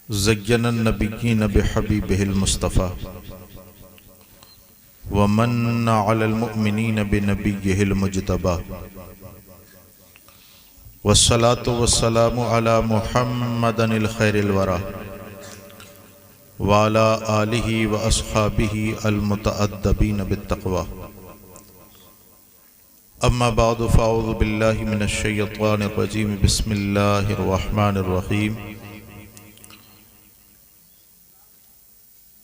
ज़य्यनन नबिय्यीन बिहबीबिहिल मुस्तफ़ा व मन्ना अलल मुअमिनीन बिनबिय्यिहिल मुज्तबा वस्सलातु वस्सलामु अला मुहम्मदिल खैरिल वरा व अला आलिहि व अस्हाबिहि अल मुतअद्दिबीन बित्तक़वा। अम्मा बअद फ़अऊज़ु बिल्लाहि मिनश शैतानिर रजीम। बिस्मिल्लाहिर रहमानिर रहीम।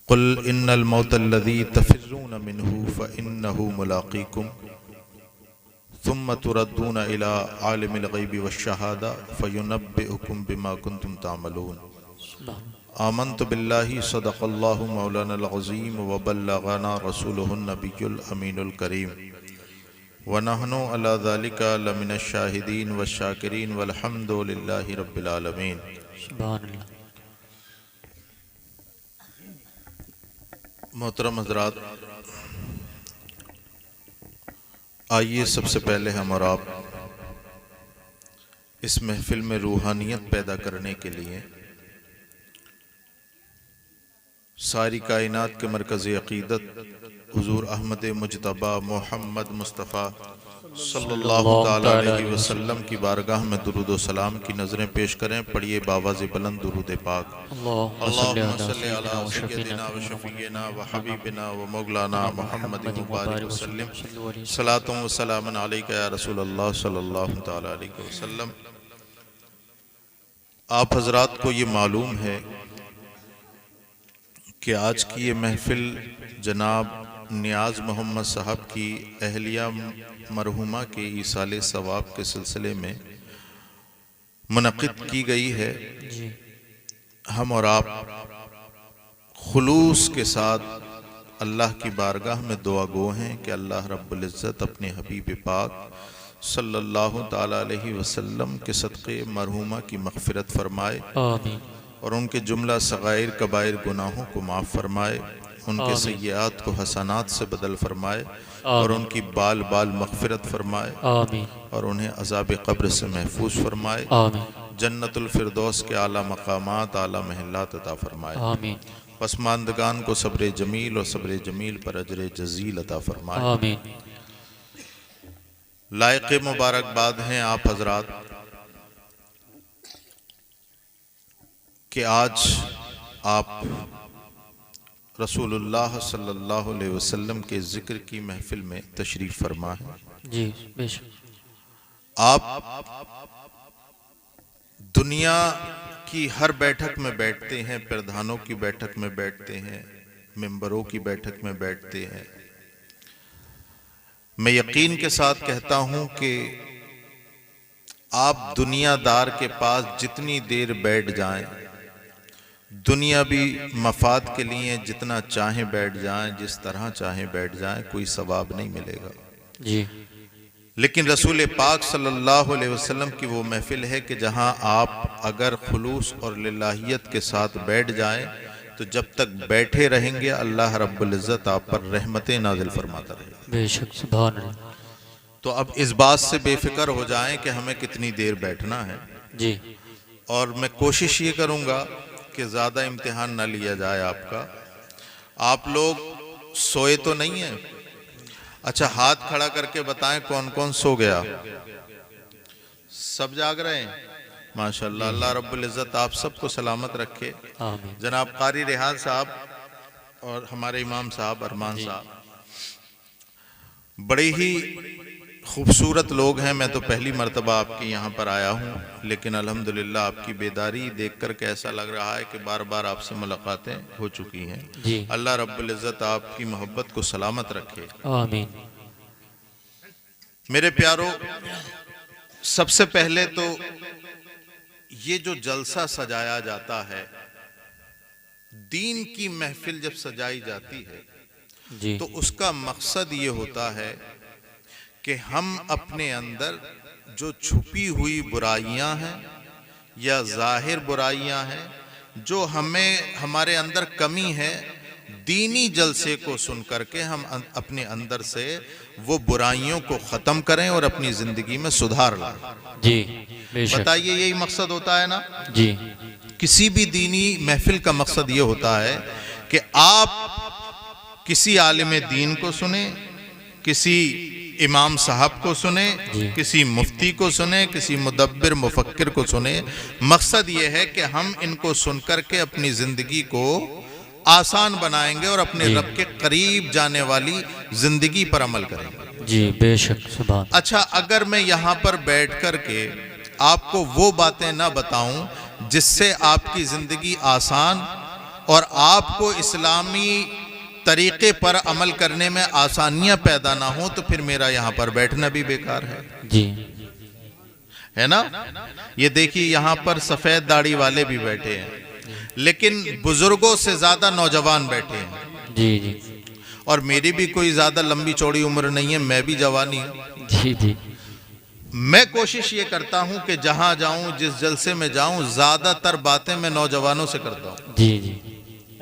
क़ुल इन्नल मौतल्लज़ी तफ़िर्रूना मिन्हु फ़इन्नहु मुलाक़ीकुम सुम्मा तुरद्दूना इला आलिमिल ग़ैबि वश्शहादा फ़युनब्बिउकुम बिमा कुन्तुम तामलून। आमन्तु बिल्लाहि सदक़ल्लाहु मौलानल अज़ीम व बल्लग़ना रसूलुहुन नबियुल अमीनुल करीम व नहनु अला ज़ालिका लमिनश शाहिदीन वश्शाकिरीन वल्हम्दुलिल्लाहि रब्बिल आलमीन। सुभानअल्लाह। मोहतरम हज़रात, आइए सबसे पहले हम और आप इस महफिल में रूहानियत पैदा करने के लिए सारी कायनात के मरकज़ अक़ीदत हुज़ूर अहमद मुज्तबा मोहम्मद मुस्तफ़ा सल्लल्लाहु ताला अलैहि वसल्लम की बारगाह में दुरूद व सलाम की नज़रें पेश करें। पढ़िए बावाज़े बुलंद दुरूद पाक। अल्लाहुम्मा सल्लि अला सय्यिदिना व शफ़ीना व हबीबिना व मौलाना मुहम्मदिन मुबारक वसल्लम। सलातुन व सलामुन अलैका या रसूलल्लाह सल्लल्लाहु ताला अलैहि वसल्लम। आप हज़रात को ये मालूम है कि आज की ये महफिल जनाब नियाज़ मोहम्मद साहब की अहलिया मरहुमा के ईसाले सवाब के सिलसिले में मुनक़िद की गई है। हम और आप खुलूस के साथ अल्लाह की बारगाह में दुआ गो हैं कि अल्लाह रब्बुल इज़्ज़त अपने हबीब पाक सल्लल्लाहु ताला अलैहि वसल्लम के सदक़े मरहुमा की मग़फ़िरत फरमाए और उनके जुमला सग़ाइर कबाइर गुनाहों को माफ़ फरमाए, उनके सय्यात को हसनात से बदल फरमाए और उनकी बाल बाल मग़फ़िरत फरमाए और उन्हें अज़ाब क़ब्र से महफूज फरमाए। जन्नतुल फ़िरदौस के आला मक़ामात आला महल्लात अता फरमाए। पसमानदगान को सब्र जमील और सब्र जमील पर अजर जज़ील अता फरमाए। लायक़ मुबारकबाद हैं आप हज़रात कि आज आप रसूलुल्लाह सल्लल्लाहु अलैहि वसल्लम के ज़िक्र की महफिल में तशरीफ़ फरमा है। जी बेशक। आप दुनिया की हर बैठक में बैठते हैं, प्रधानों की बैठक में बैठते हैं, मेंबरों की बैठक में बैठते हैं। मैं यकीन के साथ कहता हूं कि आप दुनियादार के पास जितनी देर बैठ जाएं, दुनियावी मफाद के लिए जितना चाहें बैठ जाएं, जिस तरह चाहें बैठ जाएं, कोई सवाब नहीं मिलेगा जी। लेकिन रसूल पाक सल्लल्लाहु अलैहि वसल्लम की वो महफिल है कि जहां आप अगर खुलूस और लिल्लाहियत के साथ बैठ जाएं तो जब तक बैठे रहेंगे अल्लाह रब्बुल इज़्ज़त आप पर रहमतें नाज़िल फरमाता रहेगा। बेशक सुभान अल्लाह। तो अब इस बात से बेफिक्र हो जाएं कि हमें कितनी देर बैठना है जी। और मैं कोशिश ये करूँगा कि ज़्यादा इम्तिहान ना लिया जाए आपका। आप लोग सोए तो नहीं हैं? अच्छा, हाथ खड़ा करके बताएं कौन कौन सो गया। सब जाग रहे हैं? माशाअल्लाह। अल्लाह रब्बुल इज़्ज़त आप सबको सलामत रखे। जनाब कारी रिहान साहब और हमारे इमाम साहब अरमान साहब बड़े ही खूबसूरत लोग हैं। मैं तो पहली मर्तबा आपके यहाँ पर आया हूँ, लेकिन अल्हम्दुलिल्लाह आपकी बेदारी देखकर कैसा लग रहा है कि बार बार आपसे मुलाकातें हो चुकी हैं। अल्लाह रब्बुल इज़्ज़त आपकी मोहब्बत को सलामत रखे। आमीन। मेरे प्यारो, सबसे पहले तो ये जो जलसा सजाया जाता है, दीन की महफिल जब सजाई जाती है जी, तो उसका मकसद ये होता है कि हम अपने अंदर जो छुपी हुई बुराइयां हैं या जाहिर बुराइयां हैं, जो हमें हमारे अंदर कमी है, दीनी जलसे को सुन करके हम अपने अंदर से वो बुराइयों को खत्म करें और अपनी जिंदगी में सुधार लाएं। जी बेशक। बताइए, यही मकसद होता है ना जी। किसी भी दीनी महफिल का मकसद ये होता है कि आप किसी आलिम दीन को सुने, किसी इमाम साहब को सुने, किसी मुफ्ती को सुने, किसी मुदब्बिर मुफक्किर को सुने। मकसद ये है कि हम इनको सुनकर के अपनी जिंदगी को आसान बनाएंगे और अपने रब के करीब जाने वाली जिंदगी पर अमल करेंगे। जी बेशक। सुभान। अच्छा, अगर मैं यहाँ पर बैठ कर के आपको वो बातें ना बताऊं जिससे आपकी जिंदगी आसान और आपको इस्लामी तरीके पर अमल करने में आसानियां पैदा ना हो, तो फिर मेरा यहाँ पर बैठना भी बेकार है। जी है ना। ये देखिए, यहाँ पर सफेद दाढ़ी वाले भी बैठे हैं, लेकिन बुजुर्गों से ज्यादा नौजवान बैठे हैं। जी जी। और मेरी भी कोई ज्यादा लंबी चौड़ी उम्र नहीं है, मैं भी जवानी हूं। जी जी। मैं कोशिश ये करता हूं कि जहां जाऊं, जिस जलसे में जाऊं, ज्यादातर बातें मैं नौजवानों से करता हूं। जी जी।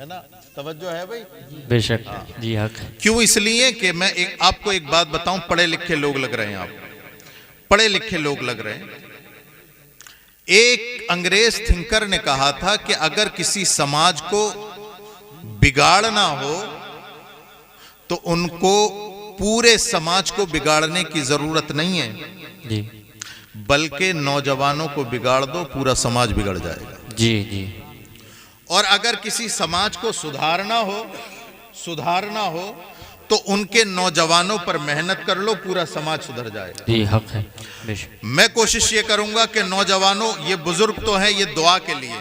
है ना, तवज्जो है भाई। बेशक। जी हक। क्यों? इसलिए कि मैं आपको एक बात बताऊं, पढ़े लिखे लोग लग रहे हैं आप, पढ़े लिखे लोग लग रहे हैं। एक अंग्रेज थिंकर ने कहा था कि अगर किसी समाज को बिगाड़ना हो तो उनको पूरे समाज को बिगाड़ने की जरूरत नहीं है जी, बल्कि नौजवानों को बिगाड़ दो, पूरा समाज बिगड़ जाएगा। जी जी। और अगर किसी समाज को सुधारना हो तो उनके नौजवानों पर मेहनत कर लो, पूरा समाज सुधर जाएगा। जी हक है। बेशक। मैं कोशिश ये करूंगा कि नौजवानों, ये बुजुर्ग तो है, ये दुआ के लिए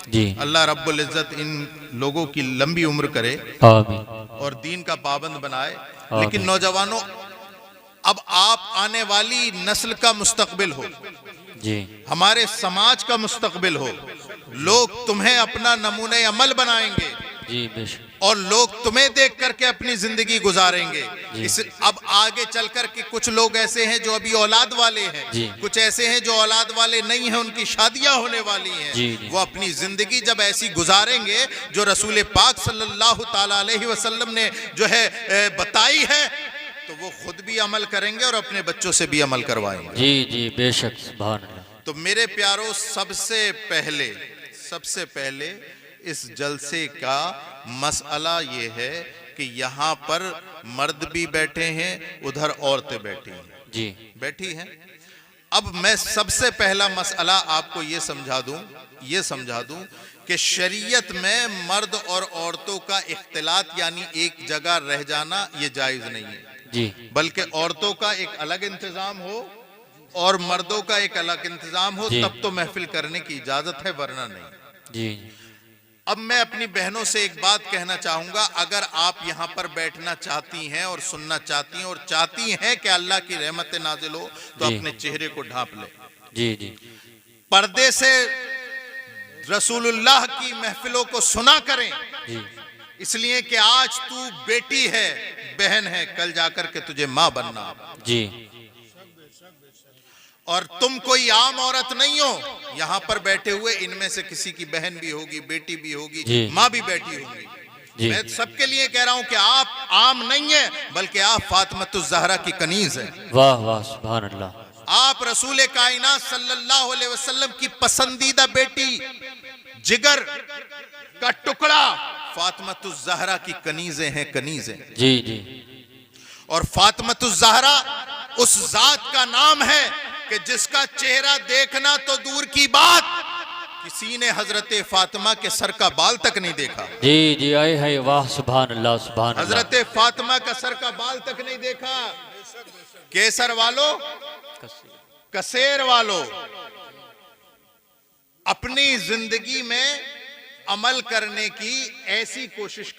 जी। अल्लाह रब्बुल इज्जत इन लोगों की लंबी उम्र करे आमीन। और दीन का पाबंद बनाए। लेकिन नौजवानों, अब आप आने वाली नस्ल का मुस्तकबिल हो, जी। हमारे समाज का मुस्तकबिल हो। लोग तुम्हें अपना नमूने अमल बनाएंगे जी बेशक। और लोग तुम्हें देख करके अपनी जिंदगी गुजारेंगे। इस अब आगे चल कर के कुछ लोग ऐसे हैं जो अभी औलाद वाले हैं, कुछ ऐसे हैं जो औलाद वाले नहीं हैं, उनकी शादियां होने वाली हैं। जी। वो अपनी जिंदगी जब ऐसी गुजारेंगे जो रसूल पाक सल्लल्लाहु ताला अलैहि वसल्लम ने जो है बताई है, तो वो खुद भी अमल करेंगे और अपने बच्चों से भी अमल करवाएंगे। जी जी बेशक। सुभान अल्लाह। तो मेरे प्यारों, सबसे पहले इस जलसे का मसला ये है कि यहाँ पर मर्द भी बैठे हैं, उधर औरतें बैठी हैं। जी बैठी हैं। अब मैं सबसे पहला मसला आपको ये समझा दूं कि शरीयत में मर्द और औरतों का इख्तिलात यानी एक जगह रह जाना ये जायज नहीं है जी, बल्कि औरतों का एक अलग इंतजाम हो और मर्दों का एक अलग इंतजाम हो, तब तो महफिल करने की इजाजत है, वरना नहीं। जी। अब मैं अपनी बहनों से एक बात कहना चाहूंगा, अगर आप यहाँ पर बैठना चाहती हैं और सुनना चाहती हैं और चाहती हैं कि अल्लाह की रहमत नाजिल हो, तो अपने चेहरे को ढांप ले। जी जी। पर्दे से रसूलुल्लाह की महफिलों को सुना करें, इसलिए कि आज तू बेटी है, बहन है, कल जाकर के तुझे मां बनना। जी। और तुम कोई आम औरत नहीं हो, यहाँ पर बैठे हुए इनमें से किसी की बहन भी होगी, बेटी भी होगी, माँ भी बैठी होगी। मैं सबके लिए कह रहा हूँ कि आप आम नहीं है, बल्कि आप फातिमतुज़ ज़हरा की कनीज है। वाह वाह, सुभान अल्लाह। आप रसूल कायनात सल्लल्लाहु अलैहि वसल्लम की पसंदीदा बेटी, जिगर का टुकड़ा, फातिमतुज़ ज़हरा की कनीजें हैं, कनीजें। जी जी। और फातिमतुज़ ज़हरा उस जात का नाम है कि जिसका चेहरा देखना तो दूर की बात, किसी ने हजरत फातिमा के सर का बाल तक नहीं देखा। जी जी। आए है, वाह सुभान अल्लाह, सुभान अल्लाह। हजरत फातिमा का सर का बाल तक नहीं देखा। केसर वालों, कसेर वालों, अपनी जिंदगी में अमल करने की ऐसी कोशिश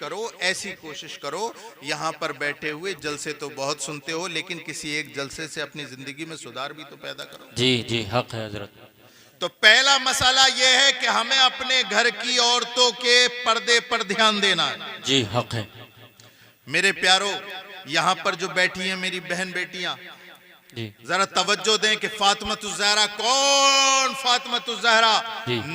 करो। यहां पर बैठे हुए जलसे तो बहुत सुनते हो, लेकिन किसी एक जलसे से अपनी जिंदगी में सुधार भी तो पैदा करो। जी जी, हक है हजरत। तो पहला मसला यह है कि हमें अपने घर की औरतों के पर्दे पर ध्यान देना है। जी हक है। मेरे प्यारो, यहां पर जो बैठी हैं मेरी बहन बेटियां, जरा तवज्जो दें कि फातिमतुज़ ज़हरा कौन? फातिमतुज़ ज़हरा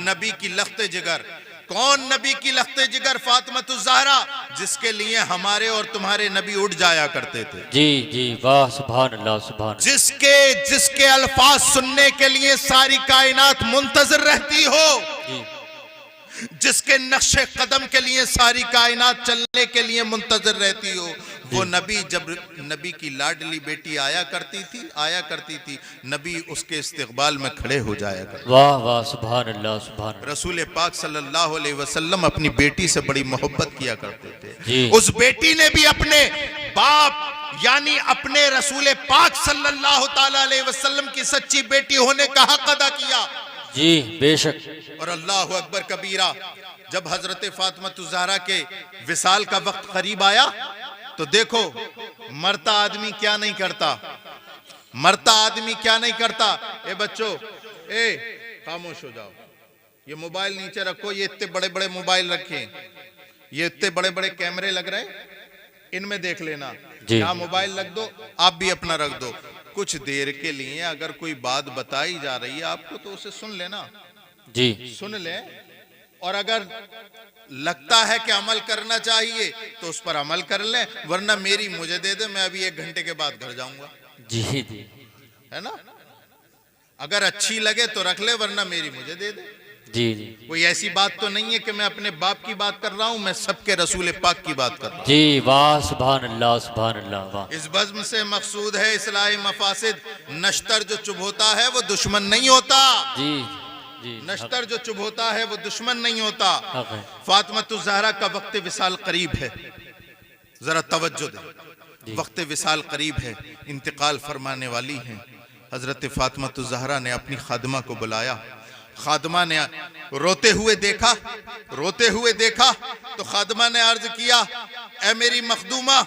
नबी की लख्ते जिगर। कौन नबी की लख्ते जिगर फातिमा ज़हरा, जिसके लिए हमारे और तुम्हारे नबी उठ जाया करते थे। जी जी, वाह सुभान अल्लाह सुभान। जिसके अल्फाज सुनने के लिए सारी कायनात मुंतजर रहती हो, जी जिसके नक्शे कदम के लिए सारी कायनात चलने के लिए मुंतजर रहती हो, वो नबी, जब नबी की लाडली बेटी आया करती थी, नबी उसके इस्तकबाल में खड़े हो जाया करते। वाह वाह सुभान अल्लाह सुभान। रसूल पाक सल्लल्लाहु अलैहि वसल्लम अपनी बेटी से बड़ी मोहब्बत किया करते थे। जी। उस बेटी ने भी अपने बाप यानी अपने रसूल पाक सल्लल्लाहु ताला अलैहि वसल्लम की सच्ची बेटी होने का हक अदा किया। जी बेशक। और अल्लाह अकबर कबीरा, जब हजरत फातिमा ज़हरा के विसाल का वक्त करीब आया तो देखो मरता आदमी क्या नहीं करता, ए बच्चों, खामोश हो जाओ, ये मोबाइल नीचे रखो, ये इतने बड़े बड़े मोबाइल रखे, ये इतने बड़े बड़े कैमरे लग रहे, इनमें देख लेना, यहाँ मोबाइल रख दो, आप भी अपना रख दो। कुछ देर के लिए अगर कोई बात बताई जा रही है आपको तो उसे सुन लेना, जी सुन ले, और अगर लगता है कि अमल करना चाहिए तो उस पर अमल कर ले, वरना मेरी मुझे दे दे, मैं अभी 1 घंटे के बाद घर जाऊंगा। जी जी, है ना, अगर अच्छी लगे तो रख ले, वरना मेरी मुझे दे दे। जी जी, कोई ऐसी बात तो नहीं है कि मैं अपने बाप की बात कर रहा हूं, मैं सबके रसूल पाक की बात कर रहा हूं। जी वाह सुभान अल्लाह सुभान अल्लाह वाह। इस बज़्म से मकसूद है इस्लाही मफासिद। नश्तर जो चुभोता है वो दुश्मन नहीं होता। जी जी, नश्तर जो चुभोता है वो दुश्मन नहीं होता। फातिमा ज़हरा का वक्त विसाल करीब है, जरा तवज्जो दे, वक्त विसाल करीब है, इंतकाल फरमाने वाली हैं। हजरत फातिमा ज़हरा ने अपनी खादमा को बुलाया, खादमा ने रोते हुए देखा तो खादमा ने अर्ज किया, ए मेरी मखदूमा,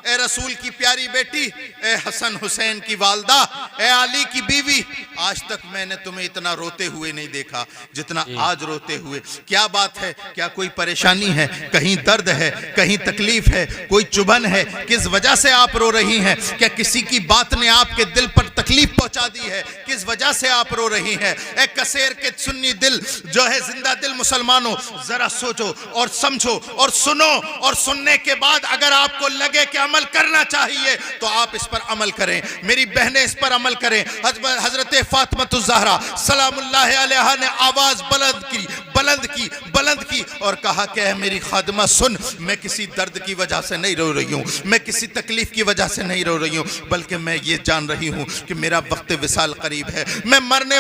ए रसूल की प्यारी बेटी, ए हसन हुसैन की वालदा, ए अली की बीवी, आज तक मैंने तुम्हें इतना रोते हुए नहीं देखा जितना आज रोते हुए। क्या बात है, क्या कोई परेशानी है, कहीं दर्द है, कहीं तकलीफ है, कोई चुभन है, किस वजह से आप रो रही हैं? क्या किसी की बात ने आपके दिल पर तकलीफ पहुंचा दी है? किस वजह से आप रो रही हैं? ए कसेर के सुन्नी दिल जो है, जिंदा दिल मुसलमानों, जरा सोचो और समझो और सुनो, और सुनने के बाद अगर आपको लगे कि अमल करना चाहिए तो आप इस पर अमल करें। मेरी बहनें इस पर अमल करें। हजरत फातिमा ज़हरा सलामुल्लाह अलैहा ने आवाज बुलंद की और कहा कि मेरी खादमा सुन, मैं किसी दर्द की वजह से नहीं रो रही हूँ, मैं किसी तकलीफ की वजह से नहीं रो रही हूँ, बल्कि मैं ये जान रही हूँ कि मेरा वक्त विसाल करीब है, मैं मरने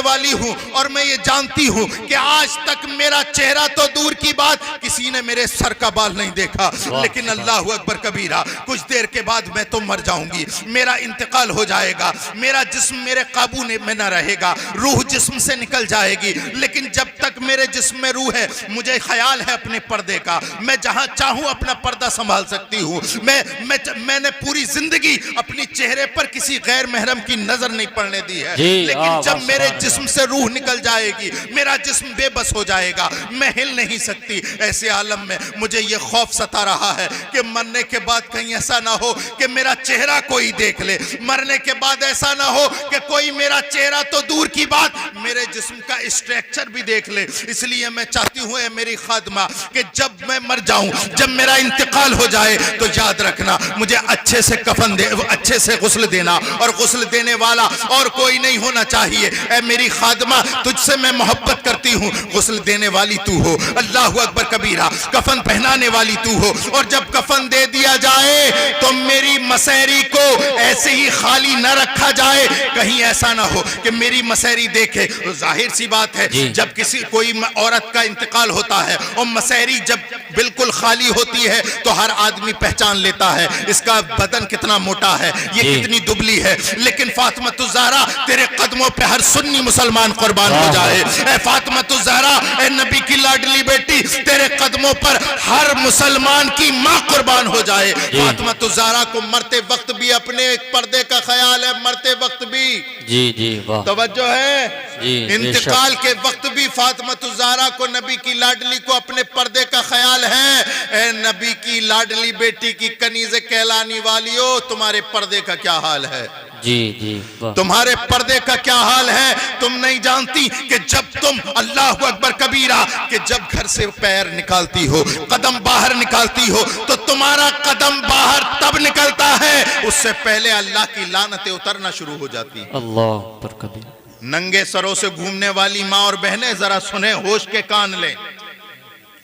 वाली हूँ और मैं ये जानती हूँ कि आज तक मेरा चेहरा तो दूर की बात, किसी ने मेरे सर का बाल नहीं देखा, लेकिन अल्लाह अकबर कबीरा, कुछ देर के बाद मैं तो मर जाऊंगी, मेरा इंतकाल हो जाएगा, मेरा जिस्म मेरे काबू में न रहेगा, रूह जिस्म से निकल जाएगी, लेकिन जब तक मेरे जिस्म में रूह है, मुझे ख्याल है अपने पर्दे का, मैं जहां चाहूं अपना पर्दा संभाल सकती हूँ। मैंने पूरी जिंदगी अपनी चेहरे पर किसी गैर महरम की नजर नहीं पड़ने दी है, लेकिन जब मेरे जिस्म से रूह निकल जाएगी, मेरा जिस्म बेबस हो जाएगा, मैं हिल नहीं सकती। ऐसे आलम में मुझे ये खौफ सता रहा है कि मरने के बाद कहीं ऐसा ना हो कि मेरा चेहरा कोई देख ले, मरने के बाद ऐसा ना हो कि कोई मेरा चेहरा तो दूर की बात, मेरे जिस्म का स्ट्रक्चर भी देख ले। इसलिए मैं चाहती हूँ मेरी खादमा कि जब मैं मर जाऊं, जब मेरा इंतकाल हो जाए, तो याद रखना मुझे अच्छे से कफन दे, अच्छे से गुस्ल देना, और गुस्ल देने वाला और कोई नहीं होना चाहिए। ऐ मेरी खादमा, तुझसे मैं मोहब्बत करती हूँ, गुस्ल देने वाली तू हो, अल्लाह अकबर कबीरा, कफन पहनाने वाली तू हो, और जब कफन दे दिया जाए तो मेरी मसहरी को ऐसे ही खाली न रखा जाए, कहीं ऐसा ना हो कि मेरी मसहरी देखे। तो जाहिर सी बात है, जब कोई औरत का इंतकाल होता है और मसहरी जब बिल्कुल खाली होती है तो हर आदमी पहचान लेता है इसका बदन कितना मोटा है, ये कितनी दुबली है। लेकिन फातिमा ज़हरा, तेरे कदमों पे हर सुन्नी मुसलमान कुर्बान हो जाए। ऐ फातिमा ज़हरा, ऐ नबी की लाडली बेटी, तेरे कदमों पर हर मुसलमान की माँ कुर्बान हो जाए। फातिमा ज़हरा को मरते वक्त भी अपने पर्दे का ख्याल है, मरते वक्त भी। जी जी वाह, तवज्जो है। इंतकाल के वक्त भी फातिमा ज़हरा को, नबी की लाडली को अपने पर्दे का ख्याल हाल है? ए नबी की लाडली बेटी की कनीज़े कहलाने वालियों, तुम्हारे पर्दे का क्या हाल है? जी जी वाह तुम्हारे पर्दे का क्या हाल है? तुम नहीं जानती कि जब तुम अल्लाह अकबर कबीरा कि जब घर से पैर निकालती हो, कदम बाहर निकालती हो, तो तुम्हारा कदम बाहर तब निकलता है, उससे पहले अल्लाह की लानतें उतरना शुरू हो जाती हैं। अल्लाह पर कबीर। नंगे सरों से घूमने वाली माँ और बहनें जरा सुने, होश के कान लें।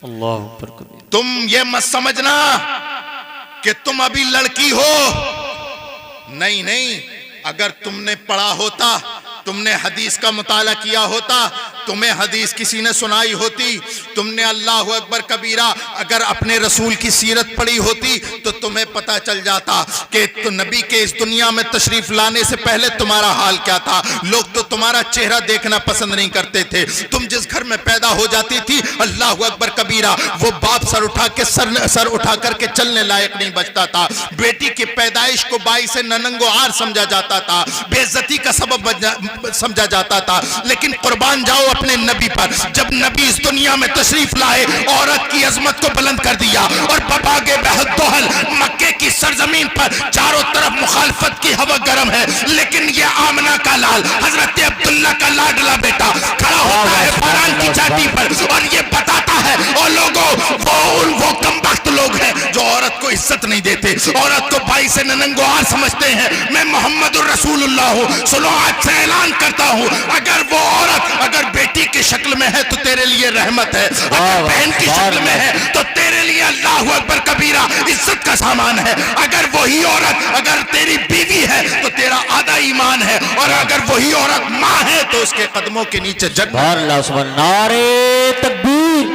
अल्लाह पर कबीर। तुम ये मत समझना कि तुम अभी लड़की हो, नहीं नहीं, अगर तुमने पढ़ा होता, तुमने हदीस का मुताला किया होता, तुम्हें हदीस किसी ने सुनाई होती, तुमने अल्लाह अकबर कबीरा अगर अपने रसूल की सीरत पढ़ी होती, तो तुम्हें पता चल जाता कि तो नबी के इस दुनिया में तशरीफ लाने से पहले तुम्हारा हाल क्या था। लोग तो तुम्हारा चेहरा देखना पसंद नहीं करते थे। तुम जिस घर में पैदा हो जाती थी, अल्लाह अकबर कबीरा, वो बाप सर उठा के सर उठा करके चलने लायक नहीं बचता था। बेटी की पैदाइश को बाई से ननंगो आर समझा जाता था, बेइज्जती का सबब समझा जाता था। लेकिन कुर्बान जाओ अपने नबी पर, जब नबी इस दुनिया में तशरीफ लाए, औरत की अजमत को बुलंद कर दिया और बबागे बहदोहल मक्के की सरजमीन पर चारों तरफ मुखालफत की हवा गर्म है, लेकिन ये आमना का लाल हजरत अब्दुल्ला का लाडला बेटा खड़ा होता है फरान की छाती पर और ये बताता है, और लोगों वो कमबख्त लोग हैं जो औरत को इज्जत नहीं देते, औरत को भाई से ननंगोआर समझते हैं। मैं मोहम्मद रसूलुल्लाह हूँ। सुनो, आज से ऐलान करता हूँ, अगर वो औरत अगर बेटी की शक्ल में है तो तेरे लिए रहमत है, अगर बहन की शक्ल में है तो तेरे लिए अल्लाह अकबर कबीरा इज्जत का सामान है। अगर वही औरत अगर तेरी बीवी है तो तेरा आधा ईमान है, और अगर वही औरत माँ है तो उसके कदमों के नीचे जन्नत। नारे तकबीर,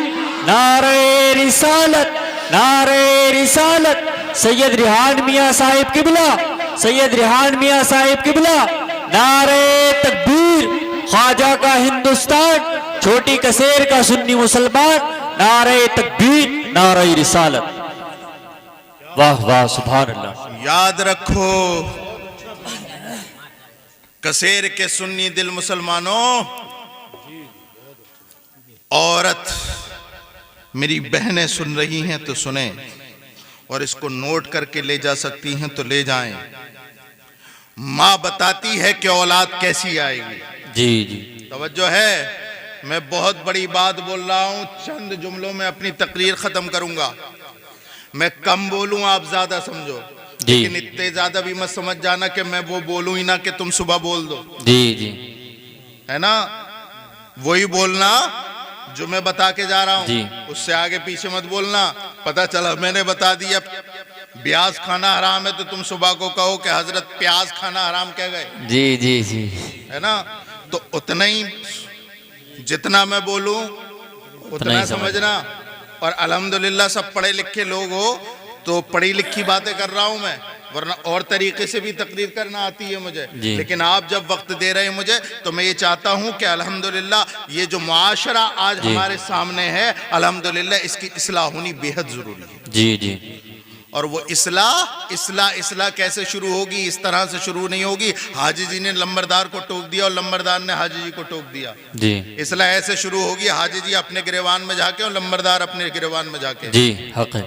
नारे रिसालत, नारे रिसालत। सैयद रिहान मियाँ साहिब किबला, सैयद रिहान मियाँ साहिब किबला। नारे तकबीर, ख्वाजा का हिंदुस्तान, छोटी कसेर का सुन्नी मुसलमान। नारे तकबीर, नारे रिसालत। वाह वाह सुभान अल्लाह। याद रखो कसेर के सुन्नी दिल मुसलमानों, औरत मेरी बहनें सुन रही हैं तो सुने, और इसको नोट करके ले जा सकती हैं तो ले जाएं। माँ बताती है कि औलाद कैसी आएगी। जी जी तवज्जो है, मैं बहुत बड़ी बात बोल रहा हूं, चंद जुमलों में अपनी तकरीर खत्म करूंगा। मैं कम बोलूं, आप ज्यादा समझो, लेकिन इतने ज्यादा भी मत समझ जाना कि मैं वो बोलूं ही ना कि तुम सुबह बोल दो। जी जी है ना, वही बोलना जो मैं बता के जा रहा हूं, जी। उससे आगे पीछे मत बोलना। पता चला मैंने बता दिया प्याज खाना हराम है तो तुम सुबह को कहो कि हजरत प्याज खाना हराम कह गए। जी जी जी है ना, तो उतना ही जितना मैं बोलूं उतना समझना। और अल्हम्दुलिल्लाह सब पढ़े लिखे लोग हो तो पढ़ी लिखी बातें कर रहा हूं मैं, वरना और तरीके से भी तकरीर करना आती है मुझे। लेकिन आप जब वक्त दे रहे हैं मुझे, तो मैं ये चाहता हूं कि अल्हम्दुलिल्लाह ये जो मुआशरा आज हमारे सामने है, अल्हम्दुलिल्लाह इसकी इस्लाह होनी बेहद जरूरी है। जी जी। और वो इस्लाह कैसे शुरू होगी? इस तरह से शुरू नहीं होगी, हाजी जी ने लंबरदार को टोक दिया और लंबरदार ने हाजी जी को टोक दिया। जी। इस्लाह ऐसे शुरू होगी, हाजी जी अपने गिरवान में जाके और लंबरदार अपने गिरवान में जाके। जी हक है।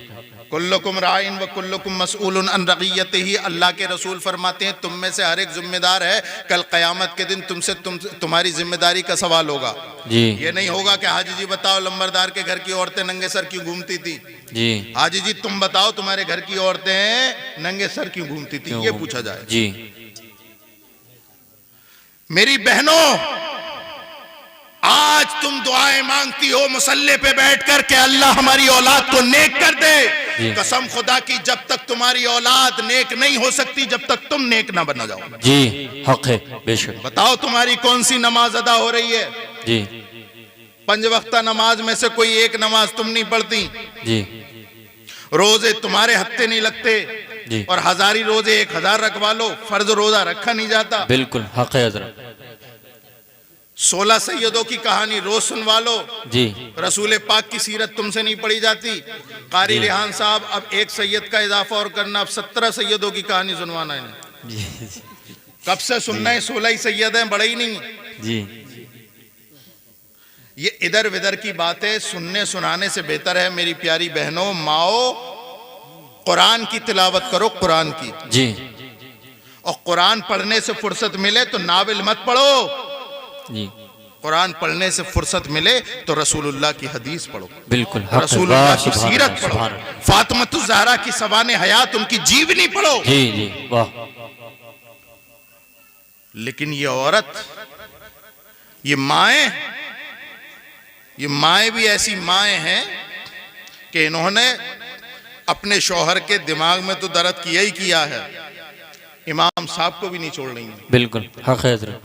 कुल्लुकुम राइन व कुल्लुकुम मसऊलुन अन रगियतिही। अल्लाह के रसूल फरमाते हैं तुम में से हर एक जिम्मेदार है, कल क़यामत के दिन तुमसे तुम्हारी जिम्मेदारी का सवाल होगा। जी। ये नहीं होगा कि हाजी जी बताओ लंबरदार के घर की औरतें नंगे सर क्यों घूमती थी। जी। हाजी जी तुम बताओ तुम्हारे घर की औरतें नंगे सर क्यों घूमती थी, ये पूछा जाए। जी। मेरी बहनों, आज तुम दुआएं मांगती हो मुसल्ले पे बैठकर के अल्लाह हमारी औलाद को नेक कर दे। कसम खुदा की, जब तक तुम्हारी औलाद नेक नहीं हो सकती, जब तक तुम नेक ना बना जाओ। जी हक है, बेशक। बताओ तुम्हारी कौन सी नमाज अदा हो रही है? जी। 5 वक्ता नमाज में से कोई एक नमाज तुम नहीं पढ़ती। जी। रोजे तुम्हारे हत्ते नहीं लगते। जी। और हजारी रोजे 1000 रखवा लो, फर्ज रोजा रखा नहीं जाता। बिल्कुल हक है हज़रत। 16 सैयदों की कहानी रोज सुनवा लो। जी। रसूल पाक की सीरत तुमसे नहीं पढ़ी जाती। कारी रिहान साहब, अब एक सैयद का इजाफा और करना, अब 17 सैयदों की कहानी सुनवाना है। कब से सुनना है? 16 ही सैयद हैं, बड़े ही नहीं। जी। ये इधर विधर की बातें सुनने सुनाने से बेहतर है मेरी प्यारी बहनों, माओ, कुरान की तिलावत करो, कुरान की जी। और कुरान पढ़ने से फुर्सत मिले तो नावल मत पढ़ो, जी कुरान पढ़ने से फुर्सत मिले तो रसूलुल्लाह की हदीस पढ़ो, बिल्कुल। रसूलुल्लाह की सीरत पढ़ो, फातिमा ज़हरा की सवाने हयात, उनकी जीवनी पढ़ो। जी जी वाह। लेकिन ये औरत, ये माएँ भी ऐसी माएँ हैं कि इन्होंने अपने शौहर के दिमाग में तो दर्द किया ही किया है, इमाम साहब को भी नहीं छोड़ रही है। बिल्कुल हक है हज़रत।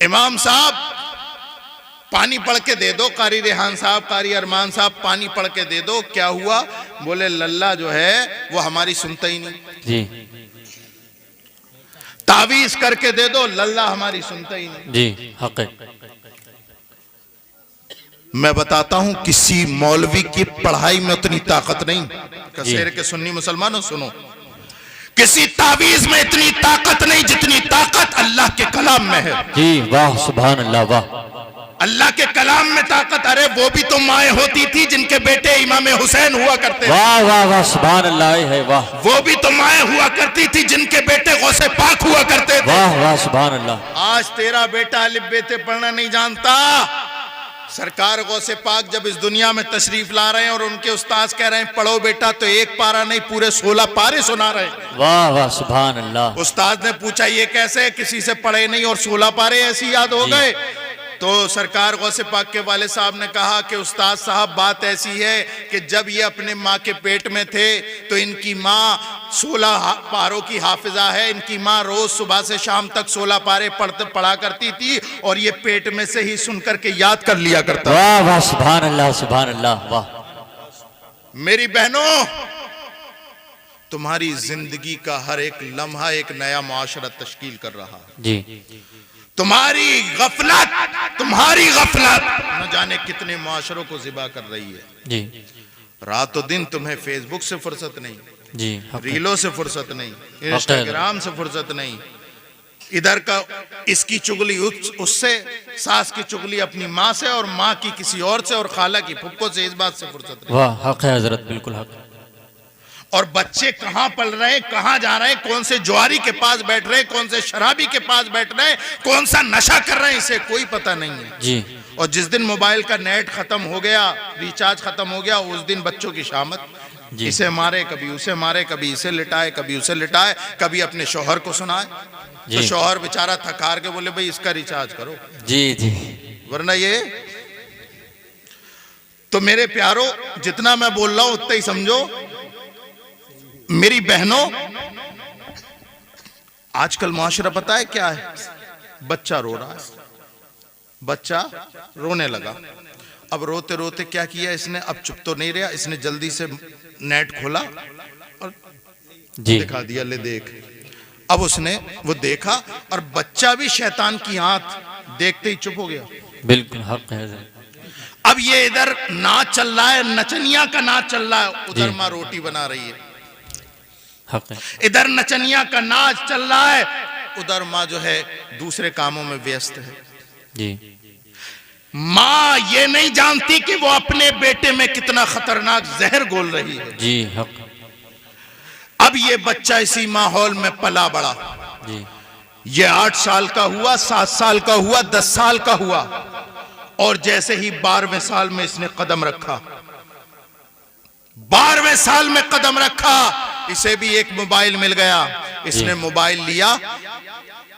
इमाम साहब पानी पढ़ के दे दो, कारी रेहान साहब, कारी अरमान साहब पानी पढ़ के दे दो। क्या हुआ? बोले लल्ला जो है वो हमारी सुनता ही नहीं। जी। तावीज करके दे दो, लल्ला हमारी सुनता ही नहीं। जी हक है। मैं बताता हूं किसी मौलवी की पढ़ाई में उतनी ताकत नहीं। कसेर के सुन्नी मुसलमानों सुनो, किसी तावीज में इतनी ताकत नहीं जितनी ताकत अल्लाह के कलाम में है। जी वाह सुभान अल्लाह वाह। अल्लाह के कलाम में ताकत। अरे वो भी तो माएँ होती थी जिनके बेटे इमाम हुसैन हुआ करते। वाह वाह वाह सुभान अल्लाह है वाह। वो भी तो माएँ हुआ करती थी जिनके बेटे गौसे पाक हुआ करते थे। वाह वाह सुभान अल्लाह। आज तेरा बेटा अलिफ बेते पढ़ना नहीं जानता। सरकार गौसे पाक जब इस दुनिया में तशरीफ ला रहे हैं और उनके उस्ताद कह रहे हैं पढ़ो बेटा, तो एक पारा नहीं पूरे 16 पारे सुना रहे हैं। वाह वाह सुभान अल्लाह। उस्ताद ने पूछा ये कैसे? किसी से पढ़े नहीं और 16 पारे ऐसी याद हो गए। तो सरकार गौसे पाक के वाले साहब ने कहा कि उस्ताद साहब बात ऐसी है कि जब ये अपने माँ के पेट में थे तो इनकी माँ 16 पारों की हाफिजा है। इनकी माँ रोज सुबह से शाम तक 16 पारे पढ़ा करती थी और ये पेट में से ही सुन करके याद कर लिया करता। वाह वाह सुभान अल्लाह वाह। मेरी बहनों, तुम्हारी जिंदगी का हर एक लम्हा एक नया मुआशरा तश्कील कर रहा है। जी। तुम्हारी गफलत न जाने कितने मुआशरों को ज़िबा कर रही है। जी। रातों दिन तुम्हें फेसबुक से फुर्सत नहीं, जी रीलों से फुर्सत नहीं, इंस्टाग्राम से फुर्सत नहीं, इधर का इसकी चुगली उससे, सास की चुगली अपनी माँ से और माँ की किसी और से और खाला की फुप्पो से, इस बात से फुर्सत नहीं। वाह हक है हजरत, बिल्कुल हक। और बच्चे कहां पल रहे हैं, कहां जा रहे हैं, कौन से जुआरी के पास बैठ रहे हैं, कौन से शराबी के पास बैठ रहे हैं, कौन सा नशा कर रहे हैं, इसे कोई पता नहीं है। जी। और जिस दिन मोबाइल का नेट खत्म हो गया, रिचार्ज खत्म हो गया, उस दिन बच्चों की शामत। इसे मारे, कभी उसे मारे, कभी इसे लिटाए, कभी उसे लिटाए, कभी अपने शौहर को सुनाए। तो शौहर बेचारा थकार के बोले भाई इसका रिचार्ज करो। जी जी। वरना ये तो मेरे प्यारो, जितना मैं बोल रहा हूं उतना ही समझो। मेरी बहनों, आजकल मुआशरा पता है क्या है? बच्चा रो रहा है, बच्चा रोने लगा। अब रोते रोते क्या किया इसने? अब चुप तो नहीं रहा, इसने जल्दी से नेट खोला और दिखा दिया, ले देख। अब उसने वो देखा और बच्चा भी शैतान की आंत देखते ही चुप हो गया। बिल्कुल हक है। अब ये इधर नाच चल रहा है, नचनिया का नाच चल रहा है, उधर माँ रोटी बना रही है। इधर नचनिया का नाच चल रहा है, उधर माँ जो है दूसरे कामों में व्यस्त है। जी। माँ ये नहीं जानती कि वो अपने बेटे में कितना खतरनाक जहर घोल रही है। जी हक। अब ये बच्चा इसी माहौल में पला बड़ा। जी। ये 8 साल का हुआ, 7 साल का हुआ, 10 साल का हुआ, और जैसे ही 12वें साल में इसने कदम रखा, 12वें साल में कदम रखा, इसे भी एक मोबाइल मिल गया। इसने मोबाइल लिया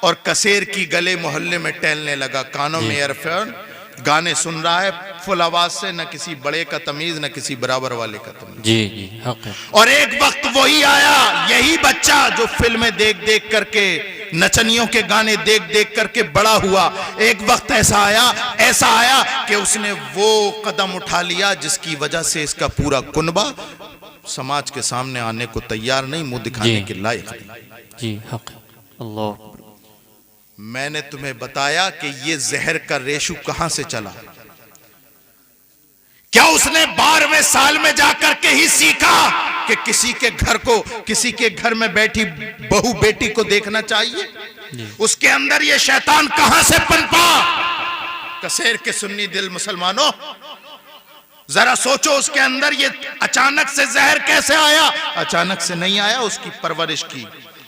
और कसेर की गले मोहल्ले में टहलने लगा, कानों में ईयरफोन, गाने सुन रहा है फुल आवाज से, न किसी बड़े का तमीज न किसी बराबर वाले का तमीज। जी जी हक है। और एक वक्त वही आया, यही बच्चा जो फिल्में देख देख करके, नचनियों के गाने देख देख करके बड़ा हुआ, एक वक्त ऐसा आया कि उसने वो कदम उठा लिया जिसकी वजह से इसका पूरा कुनबा समाज के सामने आने को तैयार नहीं, मुंह दिखाने के लायक नहीं। जी हक। अल्लाह। मैंने तुम्हें बताया कि ये जहर का रेशू कहां से चला। क्या उसने 12वें साल में जाकर के ही सीखा कि किसी के घर को, किसी के घर में बैठी बहू बेटी को देखना चाहिए? उसके अंदर ये शैतान कहां से पनपा? कसेर के सुन्नी दिल मुसलमानों, जरा सोचो उसके अंदर ये अचानक से जहर कैसे आया? अचानक से नहीं आया, उसकी परवरिश की,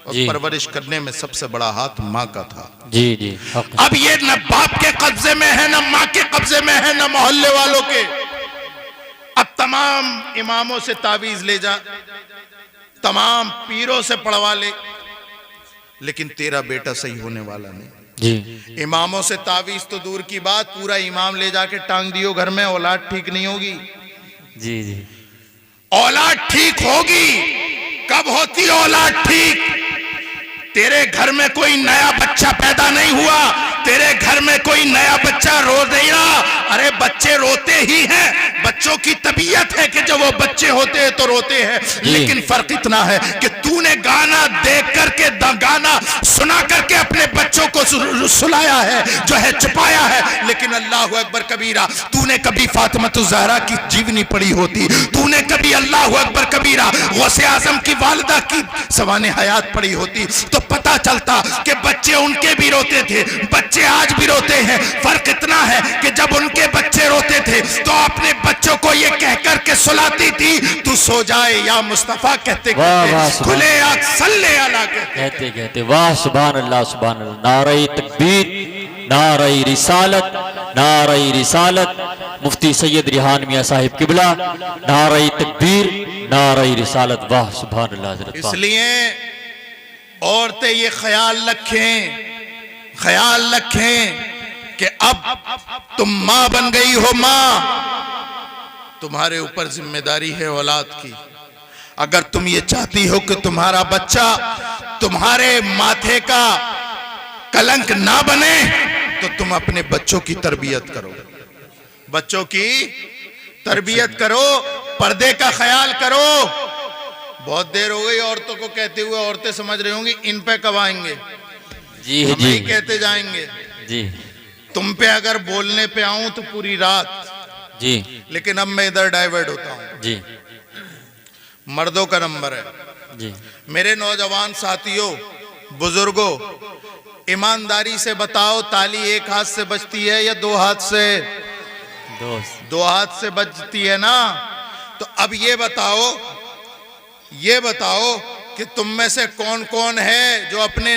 और जी। परवरिश करने में सबसे बड़ा हाथ माँ का था। जी जी हक है। अब ये न बाप के कब्जे में है, न माँ के कब्जे में है, न मोहल्ले वालों के। अब तमाम इमामों से तावीज ले जा, तमाम पीरों से पढ़वा ले, लेकिन तेरा बेटा सही होने वाला नहीं। जी इमामों से तावीज तो दूर की बात, पूरा इमाम ले जाके टांग दियो घर में, औलाद ठीक नहीं होगी। जी जी औलाद ठीक होगी कब होती औलाद ठीक? तेरे घर में कोई नया बच्चा पैदा नहीं हुआ, तेरे घर में कोई नया बच्चा रो नहीं रहा। अरे बच्चे रोते ही हैं, बच्चों की तबीयत है कि जब वो बच्चे होते हैं तो रोते हैं, लेकिन फर्क इतना है कि तूने गाना देख करके, गाना सुना करके अपने बच्चों को सुलाया है, जो है छुपाया है। लेकिन अल्लाह अकबर कबीरा, तूने कभी फातिमा ज़हरा की जीवनी पढ़ी होती, तूने कभी अल्लाह अकबर कबीरा गौसे आजम की वालिदा की सवाने हयात पढ़ी होती, तो पता चलता कि बच्चे उनके भी रोते थे, बच्चे आज भी रोते हैं। फर्क इतना है कि जब उनके बच्चे रोते थे तो अपने बच्चों को ये कहकर के सुलाती थी, तू सो जाए या मुस्तफा कहते कहते, खुले आग सल्ले अला कहते कहते वाह सुभान अल्लाह सुभान अल्लाह। नारे तकबीर, नारे रिसालत, नारे रिसालत, मुफ्ती सैयद रिहान मियां साहिब किबला, नारे तकबीर, नारे रिसालत, वाह सुभान अल्लाह हज़रत। इसलिए औरतें ये ख्याल रखें कि अब तुम मां बन गई हो, मां, तुम्हारे ऊपर जिम्मेदारी है औलाद की। अगर तुम ये चाहती हो कि तुम्हारा बच्चा तुम्हारे माथे का कलंक ना बने, तो तुम अपने बच्चों की तरबियत करो, बच्चों की तरबियत करो, पर्दे का ख्याल करो। बहुत देर हो गई औरतों को कहते हुए, औरतें समझ रही होंगी इन पे कब आएंगे। जी हम जी ही कहते जाएंगे। जी तुम पे अगर बोलने पे आऊं तो पूरी रात, जी लेकिन अब मैं इधर डाइवर्ट होता हूं। जी मर्दों का नंबर है। जी मेरे नौजवान साथियों, बुजुर्गों, ईमानदारी से बताओ, ताली एक हाथ से बजती है या दो हाथ से? दोस्त दो हाथ से बजती है ना। तो अब ये बताओ कि तुम में से कौन कौन है जो अपने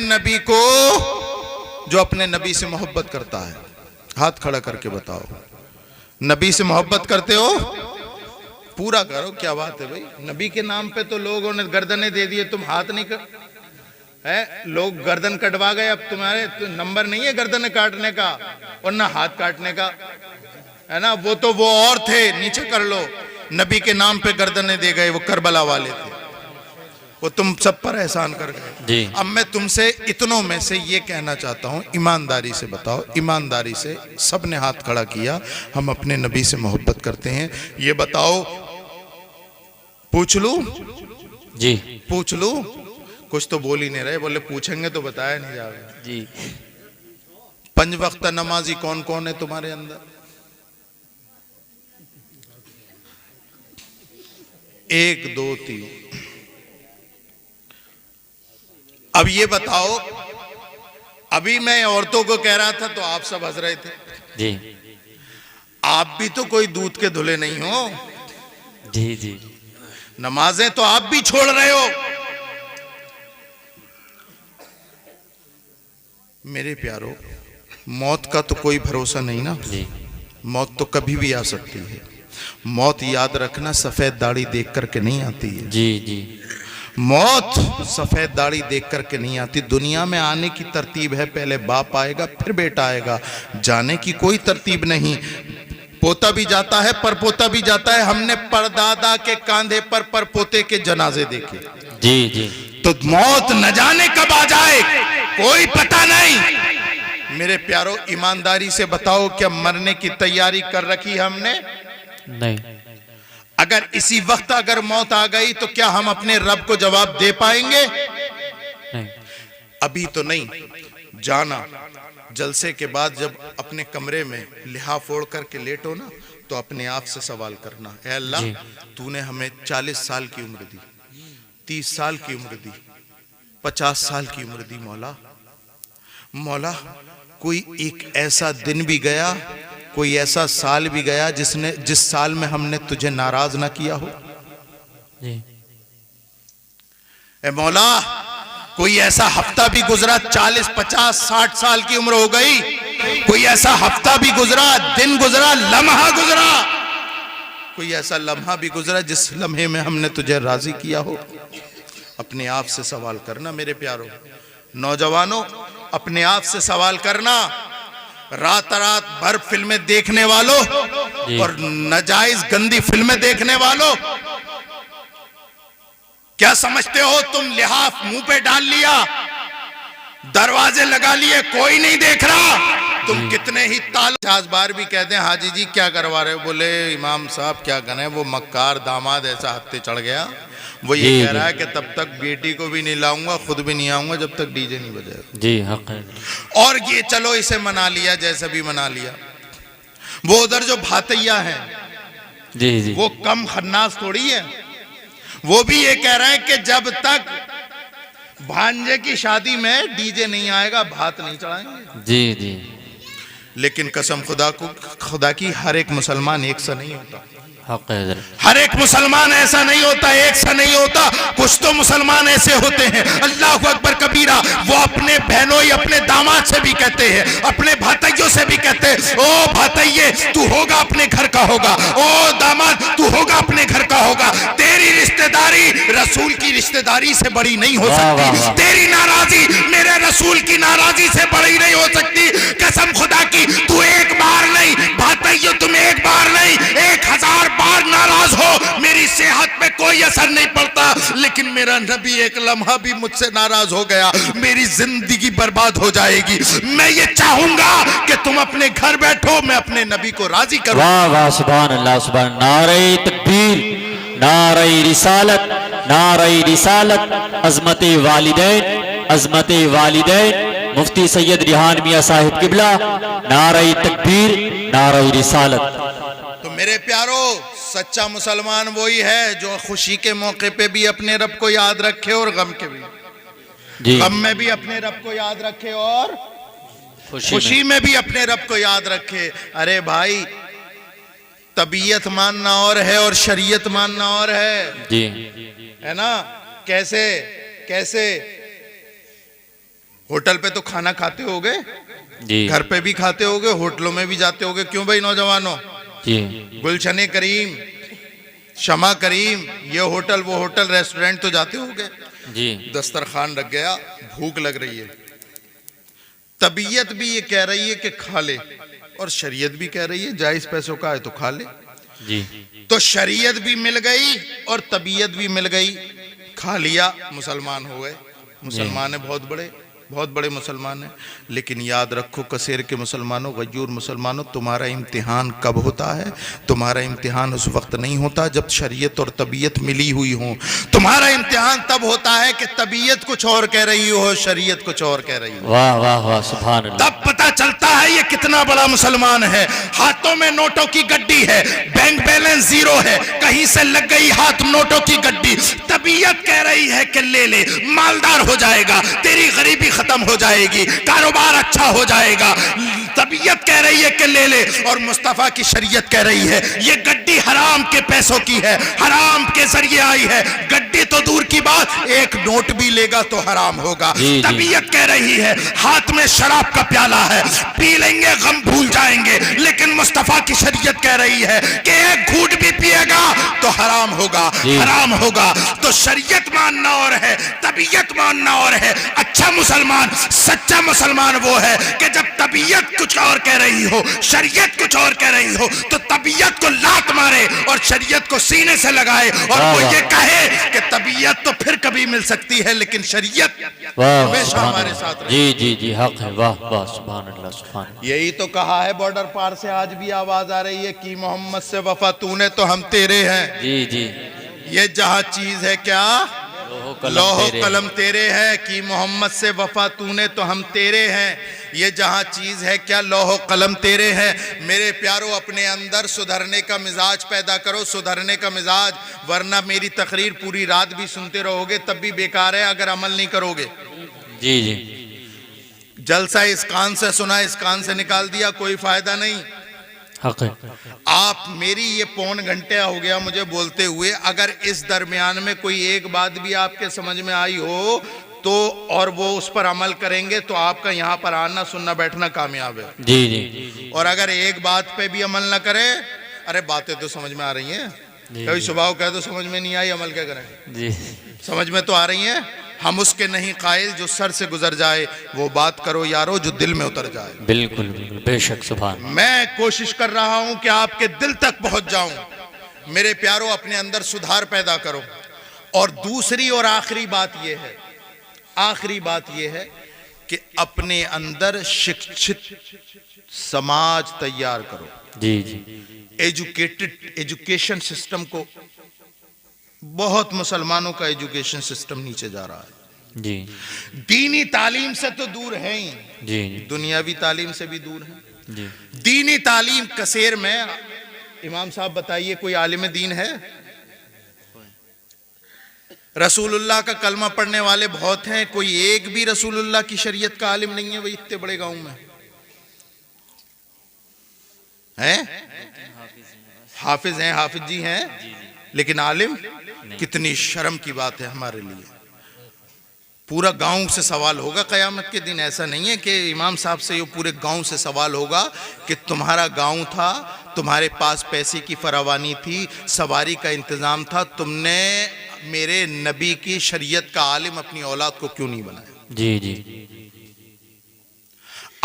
नबी से मोहब्बत करता है? हाथ खड़ा करके बताओ। नबी से मोहब्बत करते हो? पूरा करो। क्या बात है भाई, नबी के नाम पे तो लोगों ने गर्दनें दे दिए, तुम हाथ नहीं कर है। लोग गर्दन कटवा गए, अब तुम्हारे तो नंबर नहीं है गर्दन काटने का और ना हाथ काटने का, है ना। वो और थे, नीचे कर लो। नबी के नाम पे गर्दनें दे गए, वो करबला वाले थे, वो तुम सब पर एहसान कर गए। अब मैं तुमसे इतनों में से ये कहना चाहता हूं, ईमानदारी से बताओ, ईमानदारी से। सब ने हाथ खड़ा किया, हम अपने नबी से मोहब्बत करते हैं। ये बताओ, पूछ लूं? जी पूछ लूं? कुछ तो बोल ही नहीं रहे, बोले पूछेंगे तो बताया नहीं जाएगा। जी 5 वक्त नमाजी कौन कौन है तुम्हारे अंदर? 1 2 3। अब ये बताओ, अभी मैं औरतों को कह रहा था तो आप सब हंस रहे थे। जी आप भी तो कोई दूध के धुले नहीं हो। जी जी नमाजें तो आप भी छोड़ रहे हो। मेरे प्यारो, मौत का तो कोई भरोसा नहीं ना। जी मौत तो कभी भी आ सकती है। मौत याद रखना सफेद दाढ़ी देख करके नहीं आती है। जी जी मौत सफेद दाढ़ी देख करके नहीं आती। दुनिया में आने की तरतीब है, पहले बाप आएगा फिर बेटा आएगा। जाने की कोई तरतीब नहीं। पोता भी जाता है, परपोता भी जाता है। हमने परदादा के कांधे पर परपोते के जनाजे देखे। जी जी तो मौत न जाने कब आ जाए, कोई पता नहीं। मेरे प्यारो, ईमानदारी से बताओ, क्या मरने की तैयारी कर रखी है हमने? नहीं। अगर इसी वक्त अगर मौत आ गई तो क्या हम अपने रब को जवाब दे पाएंगे? नहीं। अभी तो नहीं। जाना जलसे के बाद जब अपने कमरे में लिहाफ ओढ़ करके लेटो ना, तो अपने आप से सवाल करना, ऐ अल्लाह, तूने हमें 40 साल की उम्र दी, 30 साल की उम्र दी, 50 साल की उम्र दी। मौला, कोई एक ऐसा दिन भी गया कोई ऐसा साल भी गया जिस साल में हमने तुझे नाराज ना किया हो? जी ए मौला, कोई ऐसा हफ्ता भी गुजरा, 40, 50, 60 साल की उम्र हो गई, कोई ऐसा हफ्ता भी गुजरा, दिन गुजरा, लम्हा गुजरा, कोई ऐसा लम्हा भी गुजरा जिस लम्हे में हमने तुझे राजी किया हो? अपने आप से सवाल करना मेरे प्यारों, नौजवानों, अपने आप से सवाल करना। रात रात भर फिल्में देखने वालों और नाजायज गंदी फिल्में देखने वालों, क्या समझते हो तुम? लिहाफ मुंह पे डाल लिया, दरवाजे लगा लिए, कोई नहीं देख रहा, तुम कितने ही ताल बार भी कहते हैं हाजी जी क्या करवा रहे हो? बोले इमाम साहब क्या करें, वो मक्कार दामाद ऐसा हत्ते चढ़ गया, वो ये कह रहा है कि तब तक बेटी को भी नहीं लाऊंगा, खुद भी नहीं आऊंगा जब तक डीजे नहीं बजेगा। जी हक है। और ये चलो इसे मना लिया, जैसे भी मना लिया। वो उधर जो भातैया है जी जी, वो कम खन्नास थोड़ी है, वो भी ये कह रहे हैं कि जब तक भांजे की शादी में डीजे नहीं आएगा भात नहीं चढ़ाएंगे। जी जी, लेकिन कसम खुदा की हर एक मुसलमान एक सा नहीं होता, हक है। हर एक मुसलमान ऐसा नहीं होता, एक सा नहीं होता। कुछ तो मुसलमान ऐसे होते हैं, अल्लाह अकबर कबीरा, वो अपने बहनों या अपने दामाद से भी कहते हैं, अपने भातैयों से भी कहते हैं, ओ भातैये तू होगा अपने घर का होगा, ओ दामाद तू होगा अपने घर का होगा। तेरी रिश्तेदारी रसूल की रिश्तेदारी से बड़ी नहीं हो सकती, तेरी नाराजी मेरे रसूल की नाराजी से बड़ी नहीं हो सकती। कसम खुदा की तू एक बार नहीं भातैयों, तुम एक बार नहीं 1000 बार नाराज हो, मेरी सेहत पे कोई असर नहीं पड़ता, लेकिन मेरा नबी एक लम्हा भी मुझसे नाराज हो गया, मेरी जिंदगी बर्बाद हो जाएगी। मैं ये चाहूंगा कि तुम अपने घर बैठो, मैं अपने नबी को राजी करूं। वाह वाह, सुभान अल्लाह, सुभान। नारे तकबीर, नारे रिसालत, नारे रिसालत, अजमत वालिदैन, अजमत वालिदैन, मुफ्ती सैयद रिहान मियां साहिब किबला, नारे तकबीर, नारे रिसालत। तो मेरे प्यारो, सच्चा मुसलमान वही है जो खुशी के मौके पे भी अपने रब को याद रखे और गम के भी, गम में भी अपने रब को याद रखे और खुशी में भी अपने रब को याद रखे। अरे भाई, तबीयत मानना और है और शरीयत मानना और है जी, है ना? कैसे कैसे होटल पे तो खाना खाते होगे जी, घर पे भी खाते होगे, होटलों में भी जाते होगे, क्यों भाई नौजवानों? जी, गुलशने करीम, शमा करीम, ये होटल वो होटल रेस्टोरेंट तो जाते होगे जी। दस्तरखान रख गया, भूख लग रही है, तबीयत भी ये कह रही है कि खा ले और शरीयत भी कह रही है जायज पैसों का है तो खा ले जी। तो शरीयत भी मिल गई और तबीयत भी मिल गई, खा लिया, मुसलमान हो गए। मुसलमान है, बहुत बड़े मुसलमान हैं। लेकिन याद रखो कसेर के मुसलमानों, गयूर मुसलमानों, तुम्हारा इम्तिहान कब होता है? तुम्हारा इम्तिहान उस वक्त नहीं होता जब शरीयत और तबीयत मिली हुई हो। तुम्हारा इम्तिहान तब होता है कि तबीयत कुछ और कह रही हो, शरीयत कुछ और कह रही हो। वाह वाह वाह, सुभान अल्लाह। तब पता चलता है ये कितना बड़ा मुसलमान है। हाथों में नोटों की गड्डी है, बैंक बैलेंस 0 है, कहीं से लग गई हाथ नोटों की गड्डी, तबीयत कह रही है कि ले ले, मालदार हो जाएगा, तेरी गरीबी खत्म हो जाएगी, कारोबार अच्छा हो जाएगा। तबीयत कह रही है कि ले ले, और मुस्तफा की शरीयत कह रही है ये गड्डी हराम के पैसों की है, हराम के जरिए आई है। गड्डी तो दूर की बात, एक नोट भी लेगा तो हराम होगा। तबीयत कह रही है हाथ में शराब का प्याला है, पी लेंगे गम भूल जाएंगे, लेकिन मुस्तफा की शरीयत कह रही है कि एक घूंट भी पिएगा तो हराम होगा, हराम होगा। तो शरीयत मानना और है, तबीयत मानना और है। अच्छा मुसलमान, सच्चा मुसलमान वो है कि जब तबीयत कुछ और कह रही हो, शरीयत कुछ और कह रही हो, तो तबीयत को लात मारे और शरीयत को सीने से लगाए और वो ये कहे कि तबीयत तो फिर कभी मिल सकती है लेकिन शरीयत हमेशा हमारे साथ रहे। जी जी जी, हक है। वाह वाह, सुभान अल्लाह, सुभान। यही तो कहा है, बॉर्डर पार से आज भी आवाज आ रही है कि मोहम्मद से वफा तूने तो हम तेरे हैं। जी जी, ये जहां चीज है क्या, लोहो कलम तेरे है, कि मोहम्मद से वफा तूने तो हम तेरे हैं। ये जहां चीज है क्या, लोहो कलम तेरे हैं। मेरे प्यारो, अपने अंदर सुधरने का मिजाज पैदा करो, सुधरने का मिजाज, वरना मेरी तकरीर पूरी रात भी सुनते रहोगे तब भी बेकार है अगर अमल नहीं करोगे। जी जी, जलसा इस कान से सुना, इस कान से निकाल दिया, कोई फायदा नहीं। हक है। आप मेरी ये पौन घंटे हो गया मुझे बोलते हुए, अगर इस दरमियान में कोई एक बात भी आपके समझ में आई हो तो और वो उस पर अमल करेंगे तो आपका यहाँ पर आना सुनना बैठना कामयाब है। जी जी और अगर एक बात पे भी अमल ना करे, अरे बातें तो समझ में आ रही हैं, कभी सुबह कह तो समझ में नहीं आई, अमल क्या करें। जी समझ में तो आ रही हैं, हम उसके नहीं कायल जो सर से गुजर जाए, वो बात करो यारो जो दिल में उतर जाए। बिल्कुल बिल्कुल बेशक सुभान। मैं कोशिश कर रहा हूं कि आपके दिल तक पहुंच जाऊं। मेरे प्यारों, अपने अंदर सुधार पैदा करो। और दूसरी और आखिरी बात यह है, आखिरी बात यह है कि अपने अंदर शिक्षित समाज तैयार करो। जी जी एजुकेटेड एजुकेशन सिस्टम को, बहुत मुसलमानों का एजुकेशन सिस्टम नीचे जा रहा है। जी दीनी तालीम से तो दूर है ही, जी दुनियावी तालीम से भी दूर है। जी दीनी तालीम कसेर में, इमाम साहब बताइए कोई आलिम दीन है? रसूलुल्लाह का कलमा पढ़ने वाले बहुत हैं, कोई एक भी रसूलुल्लाह की शरीयत का आलिम नहीं है भाई इतने बड़े गांव में है। हाफिज हैं, हाफिज जी हैं, लेकिन आलिम, कितनी शर्म की बात है हमारे लिए। पूरा गांव से सवाल होगा कयामत के दिन। ऐसा नहीं है कि इमाम साहब से ये पूरे गांव से सवाल होगा कि तुम्हारा गांव था, तुम्हारे पास पैसे की फरावानी थी, सवारी का इंतजाम था, तुमने मेरे नबी की शरीयत का आलिम अपनी औलाद को क्यों नहीं बनाया? जी जी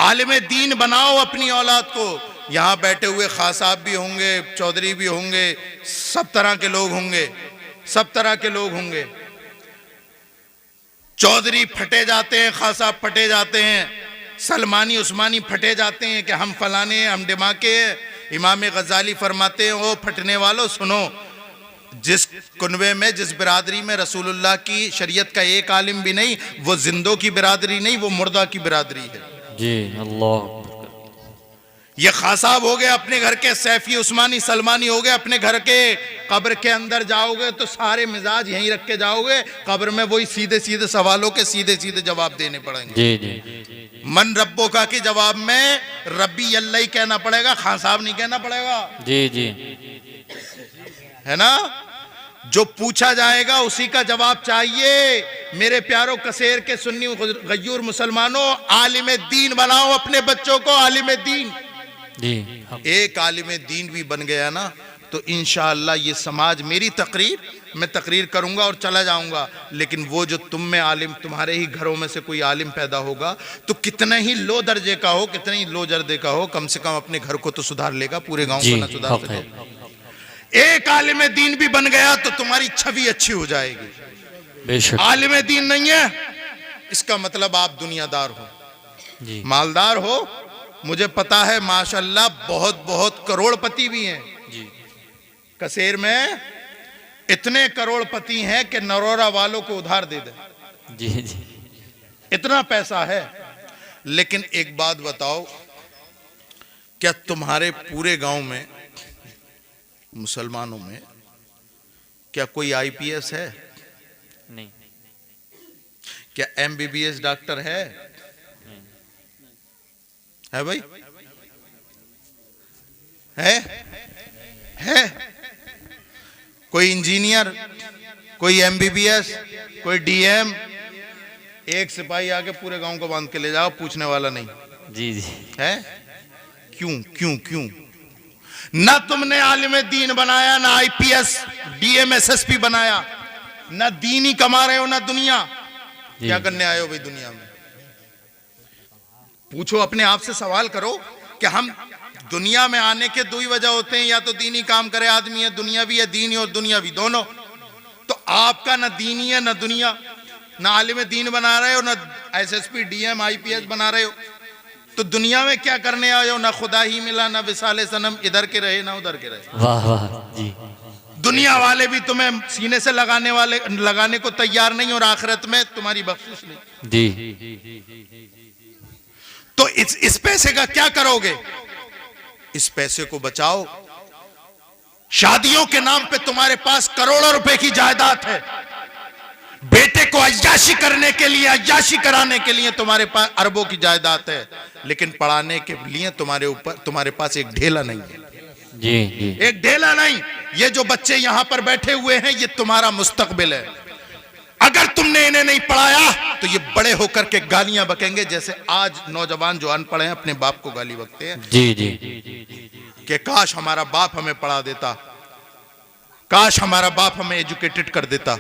आलिम दीन बनाओ अपनी औलाद को। यहां बैठे हुए खास साहब भी होंगे, चौधरी भी होंगे, सब तरह के लोग होंगे, सब तरह के लोग होंगे। चौधरी फटे जाते हैं, खास साहब फटे जाते हैं, सलमानी उस्मानी फटे जाते हैं कि हम फलाने, हम दिमाके। इमाम गजाली फरमाते हैं, ओ फटने वालों सुनो, जिस कुनबे में, जिस बिरादरी में रसूलुल्लाह की शरीयत का एक आलिम भी नहीं, वो जिंदों की बिरादरी नहीं, वो मुर्दा की बिरादरी है। जी अल्लाह। ये खासाब हो गए अपने घर के, सैफी उस्मानी सलमानी हो गए अपने घर के। कब्र के अंदर जाओगे तो सारे मिजाज यहीं रख के जाओगे, कब्र में वही सीधे सीधे सवालों के सीधे सीधे जवाब देने पड़ेंगे। जी जी मन रब्बो का के जवाब में रब्बी अल्लाह ही कहना पड़ेगा, खान साहब नहीं कहना पड़ेगा। जी जी है ना? जो पूछा जाएगा उसी का जवाब चाहिए। मेरे प्यारों कसेर के सुन्नी गयूर मुसलमानों, आलिम दीन बनाओ अपने बच्चों को, आलिम दीन। जी एक आलिम दीन भी बन गया ना तो इंशाअल्लाह ये समाज, मेरी तकरीर मैं तकरीर करूंगा और चला जाऊंगा, लेकिन वो जो तुम में आलिम, तुम्हारे ही घरों में से कोई आलिम पैदा होगा तो कितना ही लो दर्जे का हो, कितने ही लो दर्जे का हो, कम से कम अपने घर को तो सुधार लेगा, पूरे गांव को ना सुधार सके। एक आलिम दीन भी बन गया तो तुम्हारी छवि अच्छी हो जाएगी। बेशक। आलिम दीन नहीं है इसका मतलब आप दुनियादार हो, जी मालदार हो। मुझे पता है माशाल्लाह बहुत बहुत करोड़पति भी हैं जी कसेर में, इतने करोड़पति हैं कि नरोरा वालों को उधार दे दे, जी जी इतना पैसा है। लेकिन एक बात बताओ, क्या तुम्हारे पूरे गांव में मुसलमानों में क्या कोई आईपीएस है? नहीं। क्या एमबीबीएस डॉक्टर है? है भाई? है कोई इंजीनियर, कोई एमबीबीएस, कोई डीएम? एक सिपाही आके पूरे गांव को बांध के ले जाओ, पूछने वाला नहीं। जी जी है? क्यों क्यों क्यों? ना तुमने आलिम दीन बनाया, ना आईपीएस डीएम एसएसपी बनाया, ना दीन ही कमा रहे हो ना दुनिया। क्या करने आए हो भाई दुनिया में? पूछो अपने आप से, सवाल करो कि हम दुनिया में आने के दो ही वजह होते हैं, या तो दीनी काम करे आदमी है, दुनियावी है, दीनी और दुनियावी दोनों। तो आपका ना दीनी है ना दुनिया, ना आलिम दीन बना रहे हो, ना एसएसपी डीएम आईपीएस बना रहे हो, तो दुनिया में क्या करने आए हो? ना खुदा ही मिला, ना विसाले सनम, इधर के रहे ना उधर के रहे। वाह वाह जी। दुनिया वाले भी तुम्हें सीने से लगाने को तैयार नहीं, और आखिरत में तुम्हारी बख्शिश नहीं। जी तो इस पैसे का क्या करोगे? इस पैसे को बचाओ। शादियों के नाम पे तुम्हारे पास करोड़ों रुपए की जायदाद है, बेटे को अय्याशी करने के लिए, अय्याशी कराने के लिए तुम्हारे पास अरबों की जायदाद है, लेकिन पढ़ाने के लिए तुम्हारे पास एक ढेला नहीं है। जी जी। एक ढेला नहीं। ये जो बच्चे यहां पर बैठे हुए हैं, ये तुम्हारा मुस्तकबिल है। अगर तुमने इन्हें नहीं पढ़ाया तो ये बड़े होकर के गालियां बकेंगे, जैसे आज नौजवान जो अनपढ़ हैं अपने बाप को गाली बकते हैं। जी जी। कि काश हमारा बाप हमें पढ़ा देता, काश हमारा बाप हमें एजुकेटेड कर देता,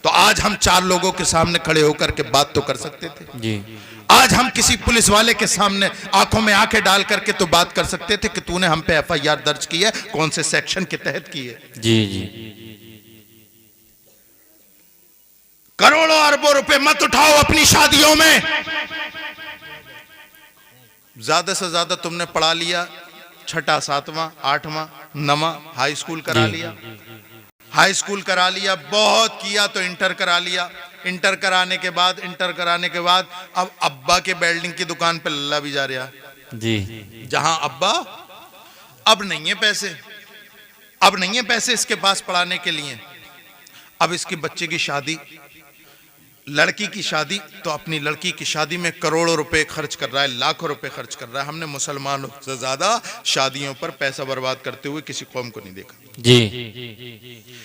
तो आज हम 4 लोगों के सामने खड़े होकर के बात तो कर सकते थे। जी। आज हम किसी पुलिस वाले के सामने आंखों में आंखें डाल करके तो बात कर सकते थे कि तूने हम पे FIR दर्ज की है, कौन से सेक्शन के तहत की है। जी जी। करोड़ों अरबों रुपए मत उठाओ अपनी शादियों में। ज्यादा से ज्यादा तुमने पढ़ा लिया 6वां 7वां 8वां 9वां, हाई स्कूल करा लिया, हाई स्कूल करा लिया, बहुत किया तो इंटर करा लिया। इंटर कराने के बाद अब अब्बा के वेल्डिंग की दुकान पे लल्ला भी जा रहा। जी। जहां अब्बा अब नहीं है पैसे, अब नहीं है पैसे इसके पास पढ़ाने के लिए। अब इसके बच्चे की शादी, लड़की की शादी, तो अपनी लड़की की शादी में करोड़ों रुपए खर्च कर रहा है, लाखों रुपए खर्च कर रहा है। हमने मुसलमानों से ज्यादा शादियों पर पैसा बर्बाद करते हुए किसी कौम को नहीं देखा। जी।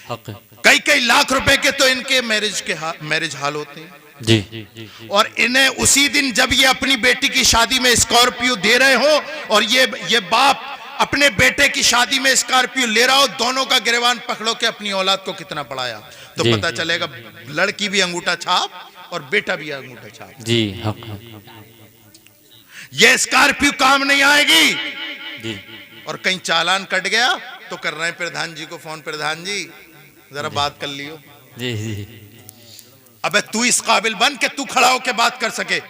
हक। कई लाख रुपए के तो इनके मैरिज हाल होते हैं। जी। और इन्हें उसी दिन जब ये अपनी बेटी की शादी में स्कॉर्पियो दे रहे हो और ये बाप अपने बेटे की शादी में स्कॉर्पियो ले रहा हो, दोनों का गिरबान पकड़ो कि अपनी औलाद को कितना पढ़ाया, तो पता चलेगा लड़की भी अंगूठा छाप और बेटा भी अंगूठा छाप। जी। हक। ये स्कॉर्पियो काम नहीं आएगी। जी। और कहीं चालान कट गया तो कर रहे हैं प्रधान जी को फोन, प्रधान जी जरा बात कर लियो। जी जी। अबे तू इस काबिल बन के तू खड़ा होकर बात कर सके,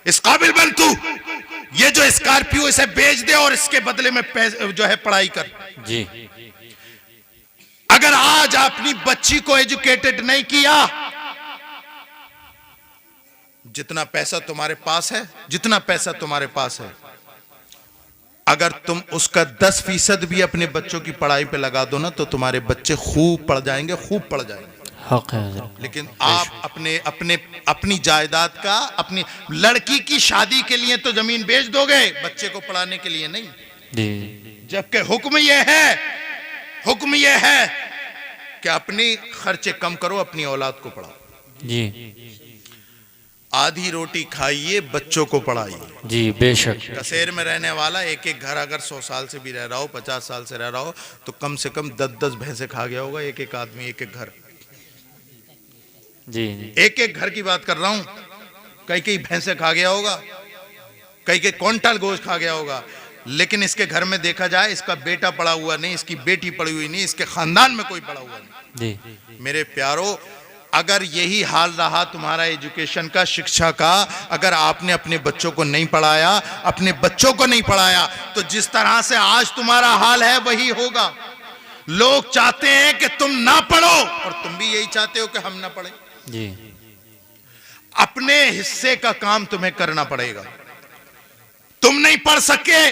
इस काबिल बन तू। ये जो स्कॉर्पियो इसे बेच दे और इसके बदले में जो है पढ़ाई कर। जी। अगर आज अपनी बच्ची को एजुकेटेड नहीं किया, जितना पैसा तुम्हारे पास है, जितना पैसा तुम्हारे पास है, अगर तुम उसका 10% भी अपने बच्चों की पढ़ाई पे लगा दो ना, तो तुम्हारे बच्चे खूब पढ़ जाएंगे, खूब पढ़ जाएंगे। हक है। लेकिन आप अपनी जायदाद का, अपनी लड़की की शादी के लिए तो जमीन बेच दोगे, बच्चे को पढ़ाने के लिए नहीं। जी। जबकि हुक्म यह है कि अपनी खर्चे कम करो, अपनी औलाद को पढ़ाओ। जी। आधी रोटी खाइए, बच्चों को पढ़ाइए। जी बेशक। कसेर में रहने वाला एक घर अगर 100 साल से भी रह रहा हो, 50 साल से रह रहा हो, तो कम से कम 10-10 भैंसे खा गया होगा एक आदमी, एक घर। जी। एक घर की बात कर रहा हूं। कई भैंसे खा गया होगा, कई क्विंटल गोश्त खा गया होगा। लेकिन इसके घर में देखा जाए, इसका बेटा पड़ा हुआ नहीं, इसकी बेटी पड़ी हुई नहीं, इसके खानदान में कोई पड़ा हुआ नहीं। जी। मेरे प्यारो, अगर यही हाल रहा तुम्हारा एजुकेशन का, शिक्षा का, अगर आपने अपने बच्चों को नहीं पढ़ाया, अपने बच्चों को नहीं पढ़ाया, तो जिस तरह से आज तुम्हारा हाल है वही होगा। लोग चाहते हैं कि तुम ना पढ़ो और तुम भी यही चाहते हो कि हम ना पढ़े। जी। अपने हिस्से का काम तुम्हें करना पड़ेगा। तुम नहीं पढ़ सके,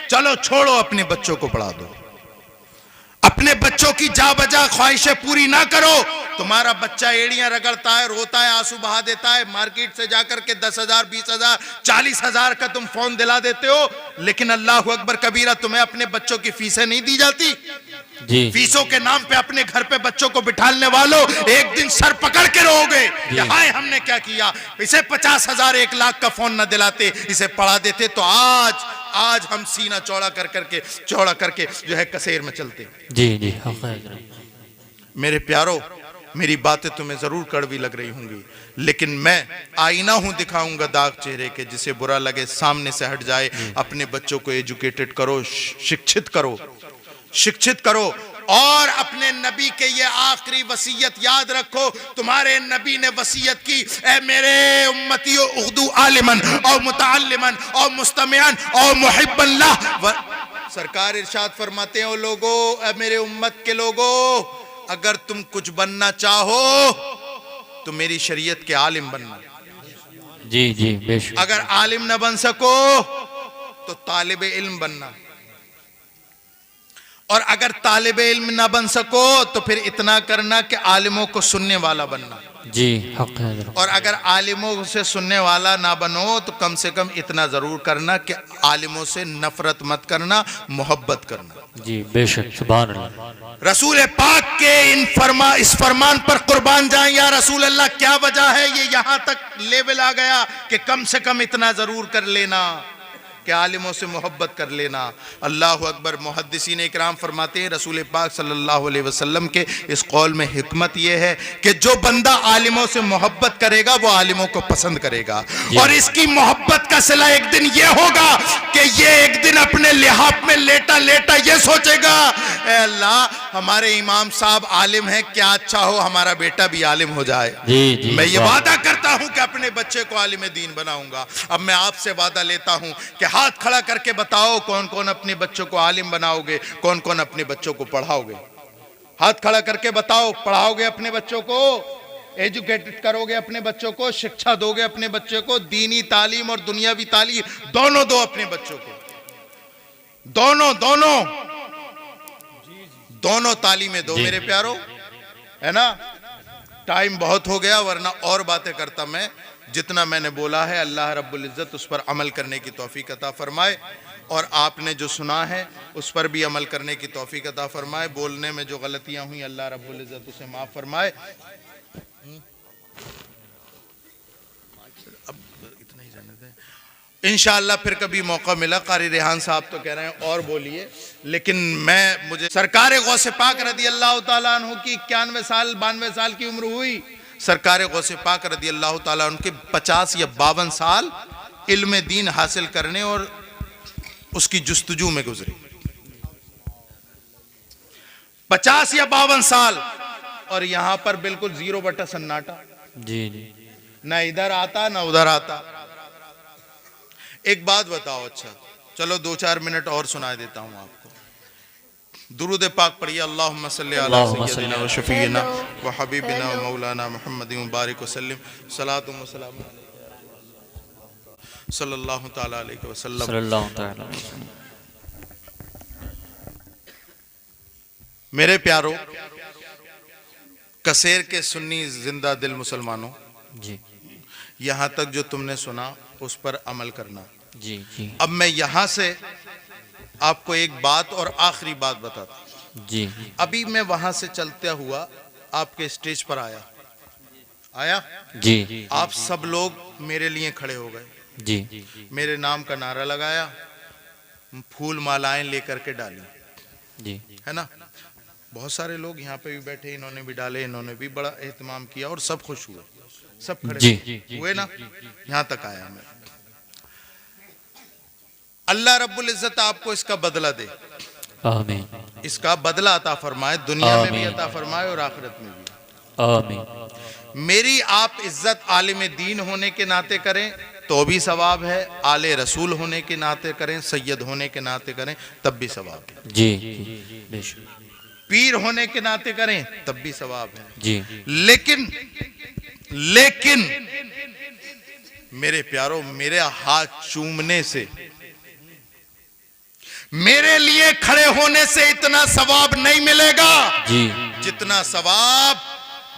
चलो छोड़ो, अपने बच्चों को पढ़ा दो। अपने बच्चों की जा बजा ख्वाहिशें पूरी ना करो। तुम्हारा बच्चा एड़ियां रगड़ता है, रोता है, आंसू बहा देता है, मार्केट से जाकर के 10,000, 20,000, 40,000 का तुम फोन दिला देते हो, लेकिन अल्लाह अकबर कबीरा, तुम्हें अपने बच्चों की फीसें नहीं दी जाती। जी। फीसों के नाम पे अपने घर पे बच्चों को बिठाने वालों, एक दिन सर पकड़ के रोओगे कि हाय हमने क्या किया। इसे 50,000, 1 लाख का फोन न दिलाते, इसे पढ़ा देते, तो आज हम सीना चौड़ा करके जो है कसेर में चलते। जी जी। मेरे प्यारो, मेरी बातें तुम्हें जरूर कड़वी लग रही होंगी, लेकिन मैं आईना हूं, दिखाऊंगा दाग चेहरे के, जिसे बुरा लगे सामने से हट जाए। अपने बच्चों को एजुकेटेड करो, शिक्षित करो। और अपने नबी के ये आखिरी वसीयत याद रखो। तुम्हारे नबी ने वसीयत की, ए मेरे उम्मतियों, उर्दू आलिमन और मुतअल्लिमन और मुस्तमिअन और मुहिब्बन लह। सरकार इरशाद फरमाते हैं, ओ लोगो, ए मेरे उम्मत के लोगो, अगर तुम कुछ बनना चाहो तो मेरी शरीयत के आलिम बनना। जी जी बेशक। अगर आलिम न बन सको तो तालिब इल्म बनना। और अगर तालिब इल्म ना बन सको तो फिर इतना करना कि आलिमों को सुनने वाला बनना। जी हक है हजरत। और अगर आलिमों से सुनने वाला ना बनो तो कम से कम इतना जरूर करना कि आलिमों से नफरत मत करना, मोहब्बत करना। जी बेशक, सुभान अल्लाह। रसूल पाक के इस फरमान पर कुर्बान जाएं या रसूल अल्लाह, क्या वजह है ये यहां तक लेवल आ गया कि कम से कम इतना जरूर कर लेना कि आलिमों से मोहब्बत कर लेना। अल्लाह अकबर। मुहद्दिसीन इकराम फरमाते हैं रसूल पाक सल्लल्लाहु अलैहि वसल्लम के इस कौल में हिकमत यह है कि जो बंदा आलिमों से मोहब्बत करेगा वो आलिमों को पसंद करेगा, और इसकी मोहब्बत का सिला एक दिन ये होगा कि ये एक दिन अपने लिहाफ में लेटा लेटा ये सोचेगा, ए अल्लाह हमारे इमाम साहब आलिम हैं, क्या अच्छा हो हमारा बेटा भी आलिम हो जाए। मैं ये वादा करता हूं कि अपने बच्चे को आलिम दीन बनाऊंगा। अब मैं आपसे वादा लेता हूं कि हाथ खड़ा करके बताओ कौन कौन अपने बच्चों को आलिम बनाओगे, कौन कौन अपने बच्चों को पढ़ाओगे। हाथ खड़ा करके बताओ, पढ़ाओगे अपने बच्चों को, एजुकेटेड करोगे अपने बच्चों को, शिक्षा दोगे अपने बच्चे को, दीनी तालीम और दुनियावी तालीम दोनों दो अपने बच्चों को, दोनों दोनों दोनों तालीमें दो मेरे प्यारो, है ना। टाइम बहुत हो गया वरना और बातें करता मैं। जितना मैंने बोला है अल्लाह रब्बुल इज्जत उस पर अमल करने की तौफीक अता फरमाए, और आपने जो सुना है उस पर भी अमल करने की तौफीक अता फरमाए। बोलने में जो गलतियां हुई अल्लाह रब्बुल इज्जत उसे माफ फरमाए। अब इतना ही रहने दें, इंशाअल्लाह फिर कभी मौका मिला। कारी रेहान साहब तो कह रहे हैं और बोलिए, लेकिन मुझे सरकार गौसे पाक रदी अल्लाह ताला अन्हु की 91 साल 92 साल की उम्र हुई। सरकार गौसे पाक रदी अल्लाह ताला उनके 50 या 52 साल इल्म दीन हासिल करने और उसकी जुस्तजू में गुजरे। 50 या 52 साल, और यहां पर बिल्कुल 0 सन्नाटा। जी जी, ना इधर आता ना उधर आता। एक बात बताओ, अच्छा चलो 2-4 मिनट और सुना देता हूं आपको। दुरूद पाक पढ़िए। अल्लाहुम्मा सल्ली अला सय्यदिना व शफीना व हबीबिना व मौलाना मुहम्मदिन मुबारक वसल्लम सलातु व सलाम सल्लल्लाहु तआला अलैहि वसल्लम। सल्लल्लाहु तआला अलैहि वसल्लम। मेरे प्यारो, कसेर के सुन्नी जिंदा दिल मुसलमानों, जी यहां तक जो तुमने सुना उस पर अमल करना। जी जी। अब मैं यहां से आपको एक बात और आखिरी बात बताता हूं। जी अभी मैं वहां से चलते हुआ आपके स्टेज पर आया जी। आप सब लोग मेरे लिए खड़े हो गए, जी मेरे नाम का नारा लगाया, फूल मालाएं लेकर के डाली, जी, है ना। बहुत सारे लोग यहाँ पे भी बैठे, इन्होंने भी डाले, इन्होंने भी बड़ा एहतमाम किया और सब खुश हुए, सब खड़े हुए ना। यहां तक आया मैं। अल्लाह रब्बुल इज्जत आपको इसका बदला दे, आमीन, इसका बदला अता फरमाए, दुनिया में भी अता फरमाए और आखिरत में भी, आमीन। मेरी आप इज्जत आलिम दीन होने के नाते करें तो भी सवाब है, आले रसूल होने के नाते करें, सैयद होने के नाते करें तब भी सवाब है, जी बेशक, पीर होने के नाते करें तब भी सवाब है जी। लेकिन मेरे प्यारो, मेरे हाथ चूमने से, मेरे लिए खड़े होने से इतना सवाब नहीं मिलेगा जी, जितना सवाब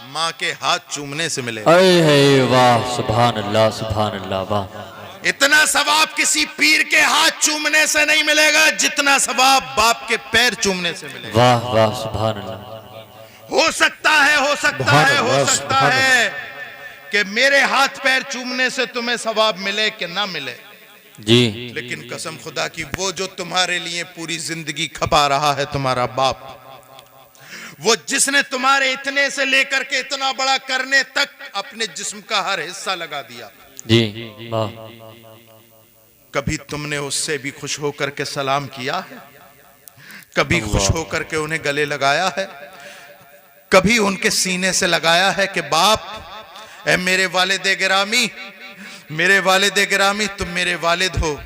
माँ के हाथ चूमने से मिलेगा। अरे वाह, सुभान अल्लाह, वाह। इतना सवाब किसी पीर के हाथ चूमने से नहीं मिलेगा जितना सवाब बाप के पैर चूमने से मिलेगा। वाह वाह, सुभान अल्लाह। हो सकता है कि मेरे हाथ पैर चूमने से तुम्हें सवाब मिले कि ना मिले जी, लेकिन कसम खुदा की, वो जो तुम्हारे लिए पूरी जिंदगी खपा रहा है, तुम्हारा बाप, वो जिसने तुम्हारे इतने से लेकर के इतना बड़ा करने तक अपने जिस्म का हर हिस्सा लगा दिया जी, वाह। कभी तुमने उससे भी खुश होकर के सलाम किया है? कभी खुश होकर के उन्हें गले लगाया है? कभी उनके सीने से लगाया है कि बाप, ऐ मेरे वालिद गिरामी, मेरे वालिद गिरामी, तुम मेरे वालिद हो,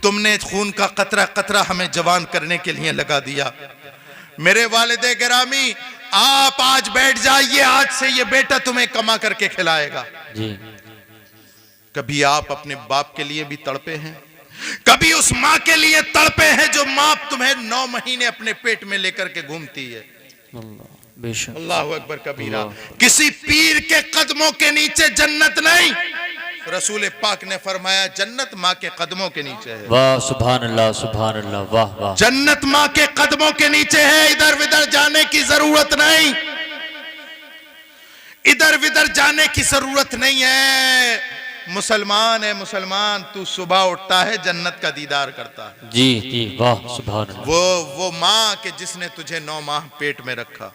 तुमने खून का कतरा कतरा हमें जवान करने के लिए लगा दिया, मेरे वालिद गिरामी आप आज बैठ जाइए, आज से ये बेटा तुम्हें कमा करके खिलाएगा। जी। कभी आप अपने बाप के लिए भी तड़पे हैं? कभी उस माँ के लिए तड़पे हैं जो माँ तुम्हें 9 महीने अपने पेट में लेकर के घूमती है। अल्लाह बेशक अल्लाह अकबर कबीरा। किसी पीर के कदमों के नीचे जन्नत नहीं। रसूल पाक ने फरमाया जन्नत माँ के कदमों के नीचे है। वाह सुभान अल्लाह वाह वाह। जन्नत माँ के कदमों के नीचे है। इधर विधर जाने की जरूरत नहीं, इधर विधर जाने की जरूरत नहीं है। मुसलमान है मुसलमान, तू सुबह उठता है जन्नत का दीदार करता है। जी जी वाह सुभान अल्लाह। वो माँ के जिसने तुझे 9 माह पेट में रखा,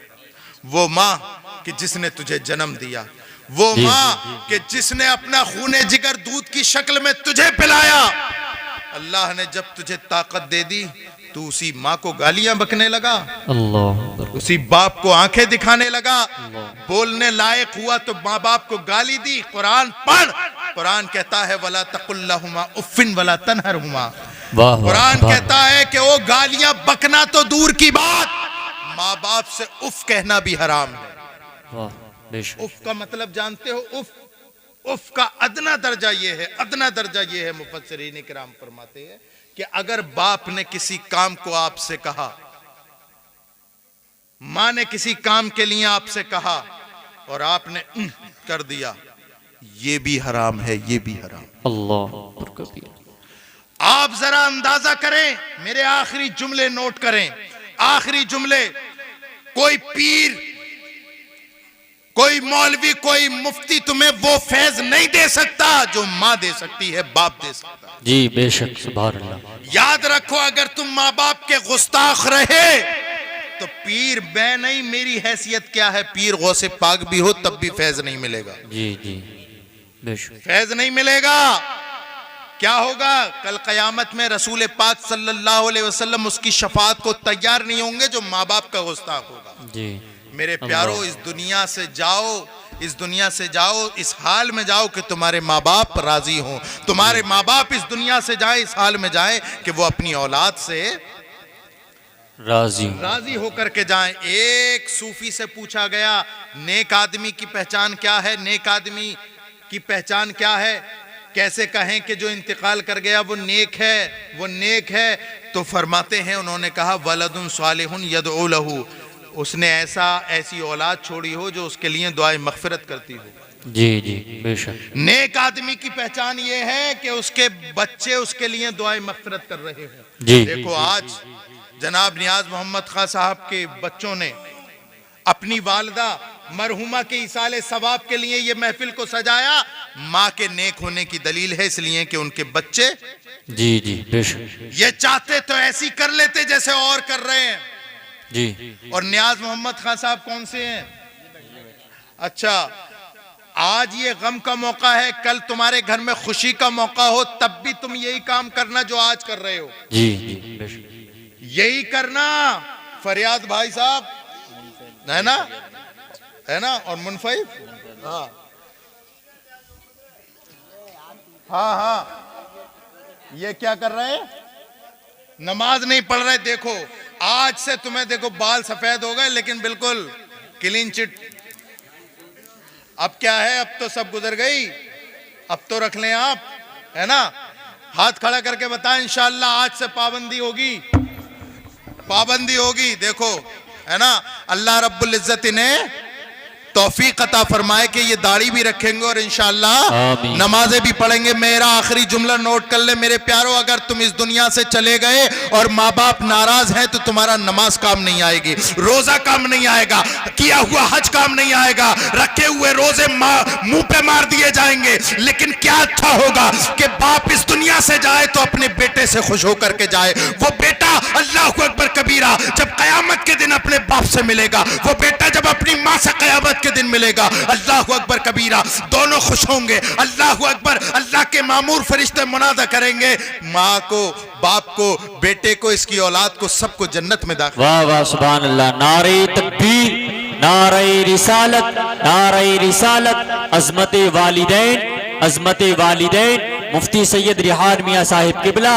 वो माँ कि जिसने तुझे जन्म दिया, वो माँ कि जिसने अपना खूने जिगर दूध की शक्ल में तुझे पिलाया। अल्लाह ने जब तुझे ताकत दे दी, तू उसी माँ को गालियां बकने लगा, अल्लाह उसी बाप को आंखें दिखाने लगा। बोलने लायक हुआ तो माँ बाप को गाली दी। कुरान पढ़, कुरान कहता है वला तकुल्लहुमा उफ्फिन वला तनहरहुमा। कुरान कहता है कि वो गालियां बकना तो दूर की बात, माँ बाप से उफ कहना भी हराम है। उफ का मतलब जानते हो? उफ का अदना दर्जा ये है, अदना दर्जा ये है। मुफस्सिरीन किराम फरमाते हैं कि अगर बाप ने किसी काम को आपसे कहा, माँ ने किसी काम के लिए आपसे कहा और आपने कर दिया, ये भी हराम है, ये भी हराम। अल्लाह। आप जरा अंदाजा करें, मेरे आखिरी जुमले नोट करें, आखिरी जुमले। कोई पीर, कोई मौलवी, कोई मुफ्ती तुम्हें वो फैज नहीं दे सकता जो माँ दे सकती है, बाप दे सकता है। जी बेशक सुभान अल्लाह। याद रखो, अगर तुम माँ बाप के गुस्ताख रहे तो पीर मैं नहीं, मेरी हैसियत क्या है, पीर गौसे पाक भी हो तब भी फैज नहीं मिलेगा। जी जी बेशक फैज नहीं मिलेगा। क्या होगा कल कयामत में? रसूल पाक सल्लल्लाहु अलैहि वसल्लम उसकी शफाअत को तैयार नहीं होंगे जो माँ बाप का गुस्ताख होगा। जी मेरे प्यारो, इस दुनिया से जाओ, इस दुनिया से जाओ, इस हाल में जाओ कि तुम्हारे माँ बाप राजी हों। तुम्हारे माँ बाप इस दुनिया से जाए, इस हाल में जाए कि वो अपनी औलाद से राजी होकर के जाएं। एक सूफी से पूछा गया, नेक आदमी की पहचान क्या है? नेक आदमी की पहचान क्या है? कैसे कहें कि जो इंतकाल कर गया वो नेक है, वो नेक है? तो फरमाते हैं, उन्होंने कहा वलदुन सालिहुन यदउ लहू, उसने ऐसी औलाद छोड़ी हो जो उसके लिए दुआए मगफिरत करती हो। जी जी बेशक। नेक आदमी की पहचान ये है कि उसके बच्चे उसके लिए दुआए मगफिरत कर रहे हो। जी देखो, आज जनाब नियाज मोहम्मद खां साहब के बच्चों ने अपनी वालदा मरहुमा के इसाले सवाब के लिए ये महफिल को सजाया। माँ के नेक होने की दलील है, इसलिए कि उनके बच्चे जी जी बेशक ये चाहते तो ऐसी कर लेते जैसे और कर रहे हैं। जी। और नियाज मोहम्मद खान साहब कौन से हैं? अच्छा, आज ये गम का मौका है, कल तुम्हारे घर में खुशी का मौका हो, तब भी तुम यही काम करना जो आज कर रहे हो। जी जी यही करना। फरियाद भाई साहब है ना, है ना, और मुनफिफ, हाँ हाँ हाँ, ये क्या कर रहे हैं? नमाज नहीं पढ़ रहे। देखो, आज से तुम्हें देखो बाल सफेद हो गए, लेकिन बिल्कुल क्लीन चिट। अब क्या है? अब तो सब गुजर गई, अब तो रख लें आप, है ना। हाथ खड़ा करके बताएं, इंशाअल्लाह आज से पाबंदी होगी, पाबंदी होगी। देखो, है ना, अल्लाह रब्बुल इज्जत ने तौफीक अता फरमाए कि ये दाढ़ी भी रखेंगे और इंशाअल्लाह नमाजें भी पढ़ेंगे। मेरा आखिरी जुमला नोट कर ले मेरे प्यारो, अगर तुम इस दुनिया से चले गए और माँ बाप नाराज हैं तो तुम्हारा नमाज काम नहीं आएगी, रोजा काम नहीं आएगा, किया हुआ हज काम नहीं आएगा, रखे हुए रोजे मुंह पे मार दिए जाएंगे। लेकिन क्या अच्छा होगा कि बाप इस दुनिया से जाए तो अपने बेटे से खुश होकर के जाए। वो बेटा अल्लाह अकबर कबीरा जब कयामत के दिन अपने बाप से मिलेगा, वो बेटा जब अपनी माँ से कयामत के दिन मिलेगा, अल्लाह अकबर कबीरा, दोनों खुश होंगे। अल्लाह अकबर, अल्लाह के मामूर फरिश्ते मुनादा करेंगे, माँ को, बाप को, बेटे को, इसकी औलाद को, सबको जन्नत में दाखिल। वाह वाह सुभान अल्लाह। नारे तकबीर, नारे रिसालत, नारे रिसालत। अज़मत वालिदैन, अज़मत वालिदैन मुफ्ती सैयद रिहान मियाँ साहिब किबला,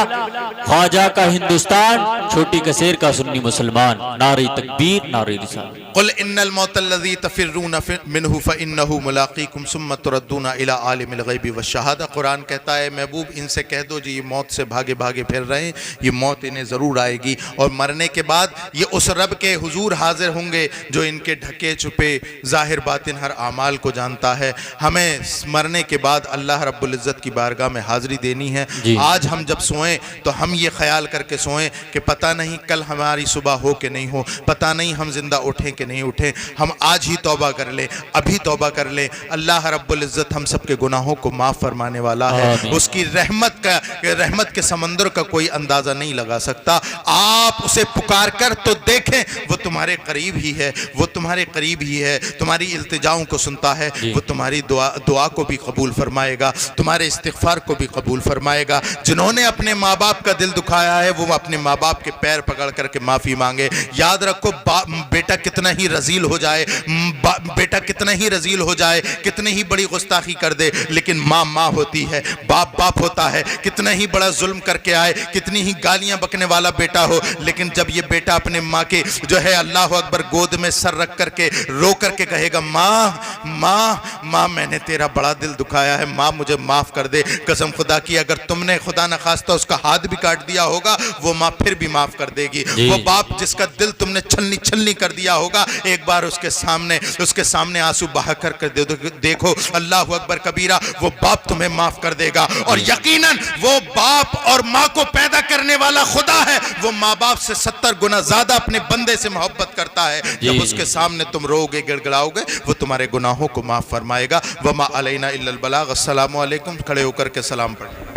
ख्वाजा का हिंदुस्तान, छोटी कसेर का सुन्नी मुसलमान। नारे तकबीर, नारे रिसालत। कुल इन्नल मौतल्लज़ी तफिर्रून मिन्हु फ़इन्नहु मुलाक़ीकुम सुम्मा तुरद्दूना इला आलिमिल ग़ैबि वश्शहादा। कुरान कहता है महबूब इनसे कह दो जी ये मौत से भागे भागे फिर रहे हैं, ये मौत इन्हें ज़रूर आएगी और मरने के बाद ये उस रब के हुजूर हाजिर होंगे जो इनके ढके छुपे ज़ाहिर बातिन हर आमाल को जानता है। हमें मरने के बाद अल्लाह रब्बुल इज़्ज़त की बारगाह में हाज़िरी देनी है। आज हम जब सोएं तो हम ये ख्याल करके सोएं कि पता नहीं कल हमारी सुबह हो कि नहीं हो, पता नहीं हम जिंदा उठें कि नहीं उठें। हम आज ही तौबा कर लें, अभी तौबा कर लें। अल्लाह रब्बुल इज़्ज़त हम सब के गुनाहों को माफ़ फरमाने वाला है। उसकी रहमत के समंदर का कोई अंदाज़ा नहीं लगा सकता। आप उसे पुकार कर तो देखें, वो तुम्हारे करीब ही है, वो तुम्हारे करीब ही है, तुम्हारी इल्तिजाओं को सुनता है, वो तुम्हारी दुआ को भी कबूल फरमाएगा, तुम्हारे इस्तिग़फ़ार को भी कबूल फरमाएगा। जिन्होंने अपने माँ बाप का दिल दुखाया है वो अपने माँ बाप के पैर पकड़ करके माफ़ी मांगे। याद रखो बेटा कितना ही रजील हो जाए, बेटा कितना ही रजील हो जाए, कितनी ही बड़ी गुस्ताखी कर दे, लेकिन माँ माँ होती है, बाप बाप होता है। कितना ही बड़ा जुल्म करके आए, कितनी ही गालियां बकने वाला बेटा हो, लेकिन जब ये बेटा अपने माँ के जो है अल्लाह अकबर गोद में सर रख करके रो करके कहेगा माँ माँ माँ मैंने तेरा बड़ा दिल दुखाया है, माँ मुझे माफ़ कर दे। कसम खुदा की अगर तुमने खुदा न खास्ता उसका हाथ भी काट दिया होगा वो माँ फिर भी माफ़ कर देगी। वो बाप जिसका दिल तुमने छलनी छलनी कर दिया होगा, एक बार उसके सामने आंसू बहा कर देखो, अल्लाह अकबर कबीरा, वो बाप तुम्हें माफ कर देगा। और यकीनन वो बाप और माँ को पैदा करने वाला खुदा है, वो माँ बाप से 70 गुना ज्यादा अपने बंदे से मोहब्बत करता है। जब उसके सामने तुम रोगे गिड़गिड़ाओगे वो तुम्हारे गुनाहों को माफ फरमाएगा। वमा अलैना इल्लल बलाग। अस्सलामु अलैकुम। खड़े होकर के सलाम पढ़ें।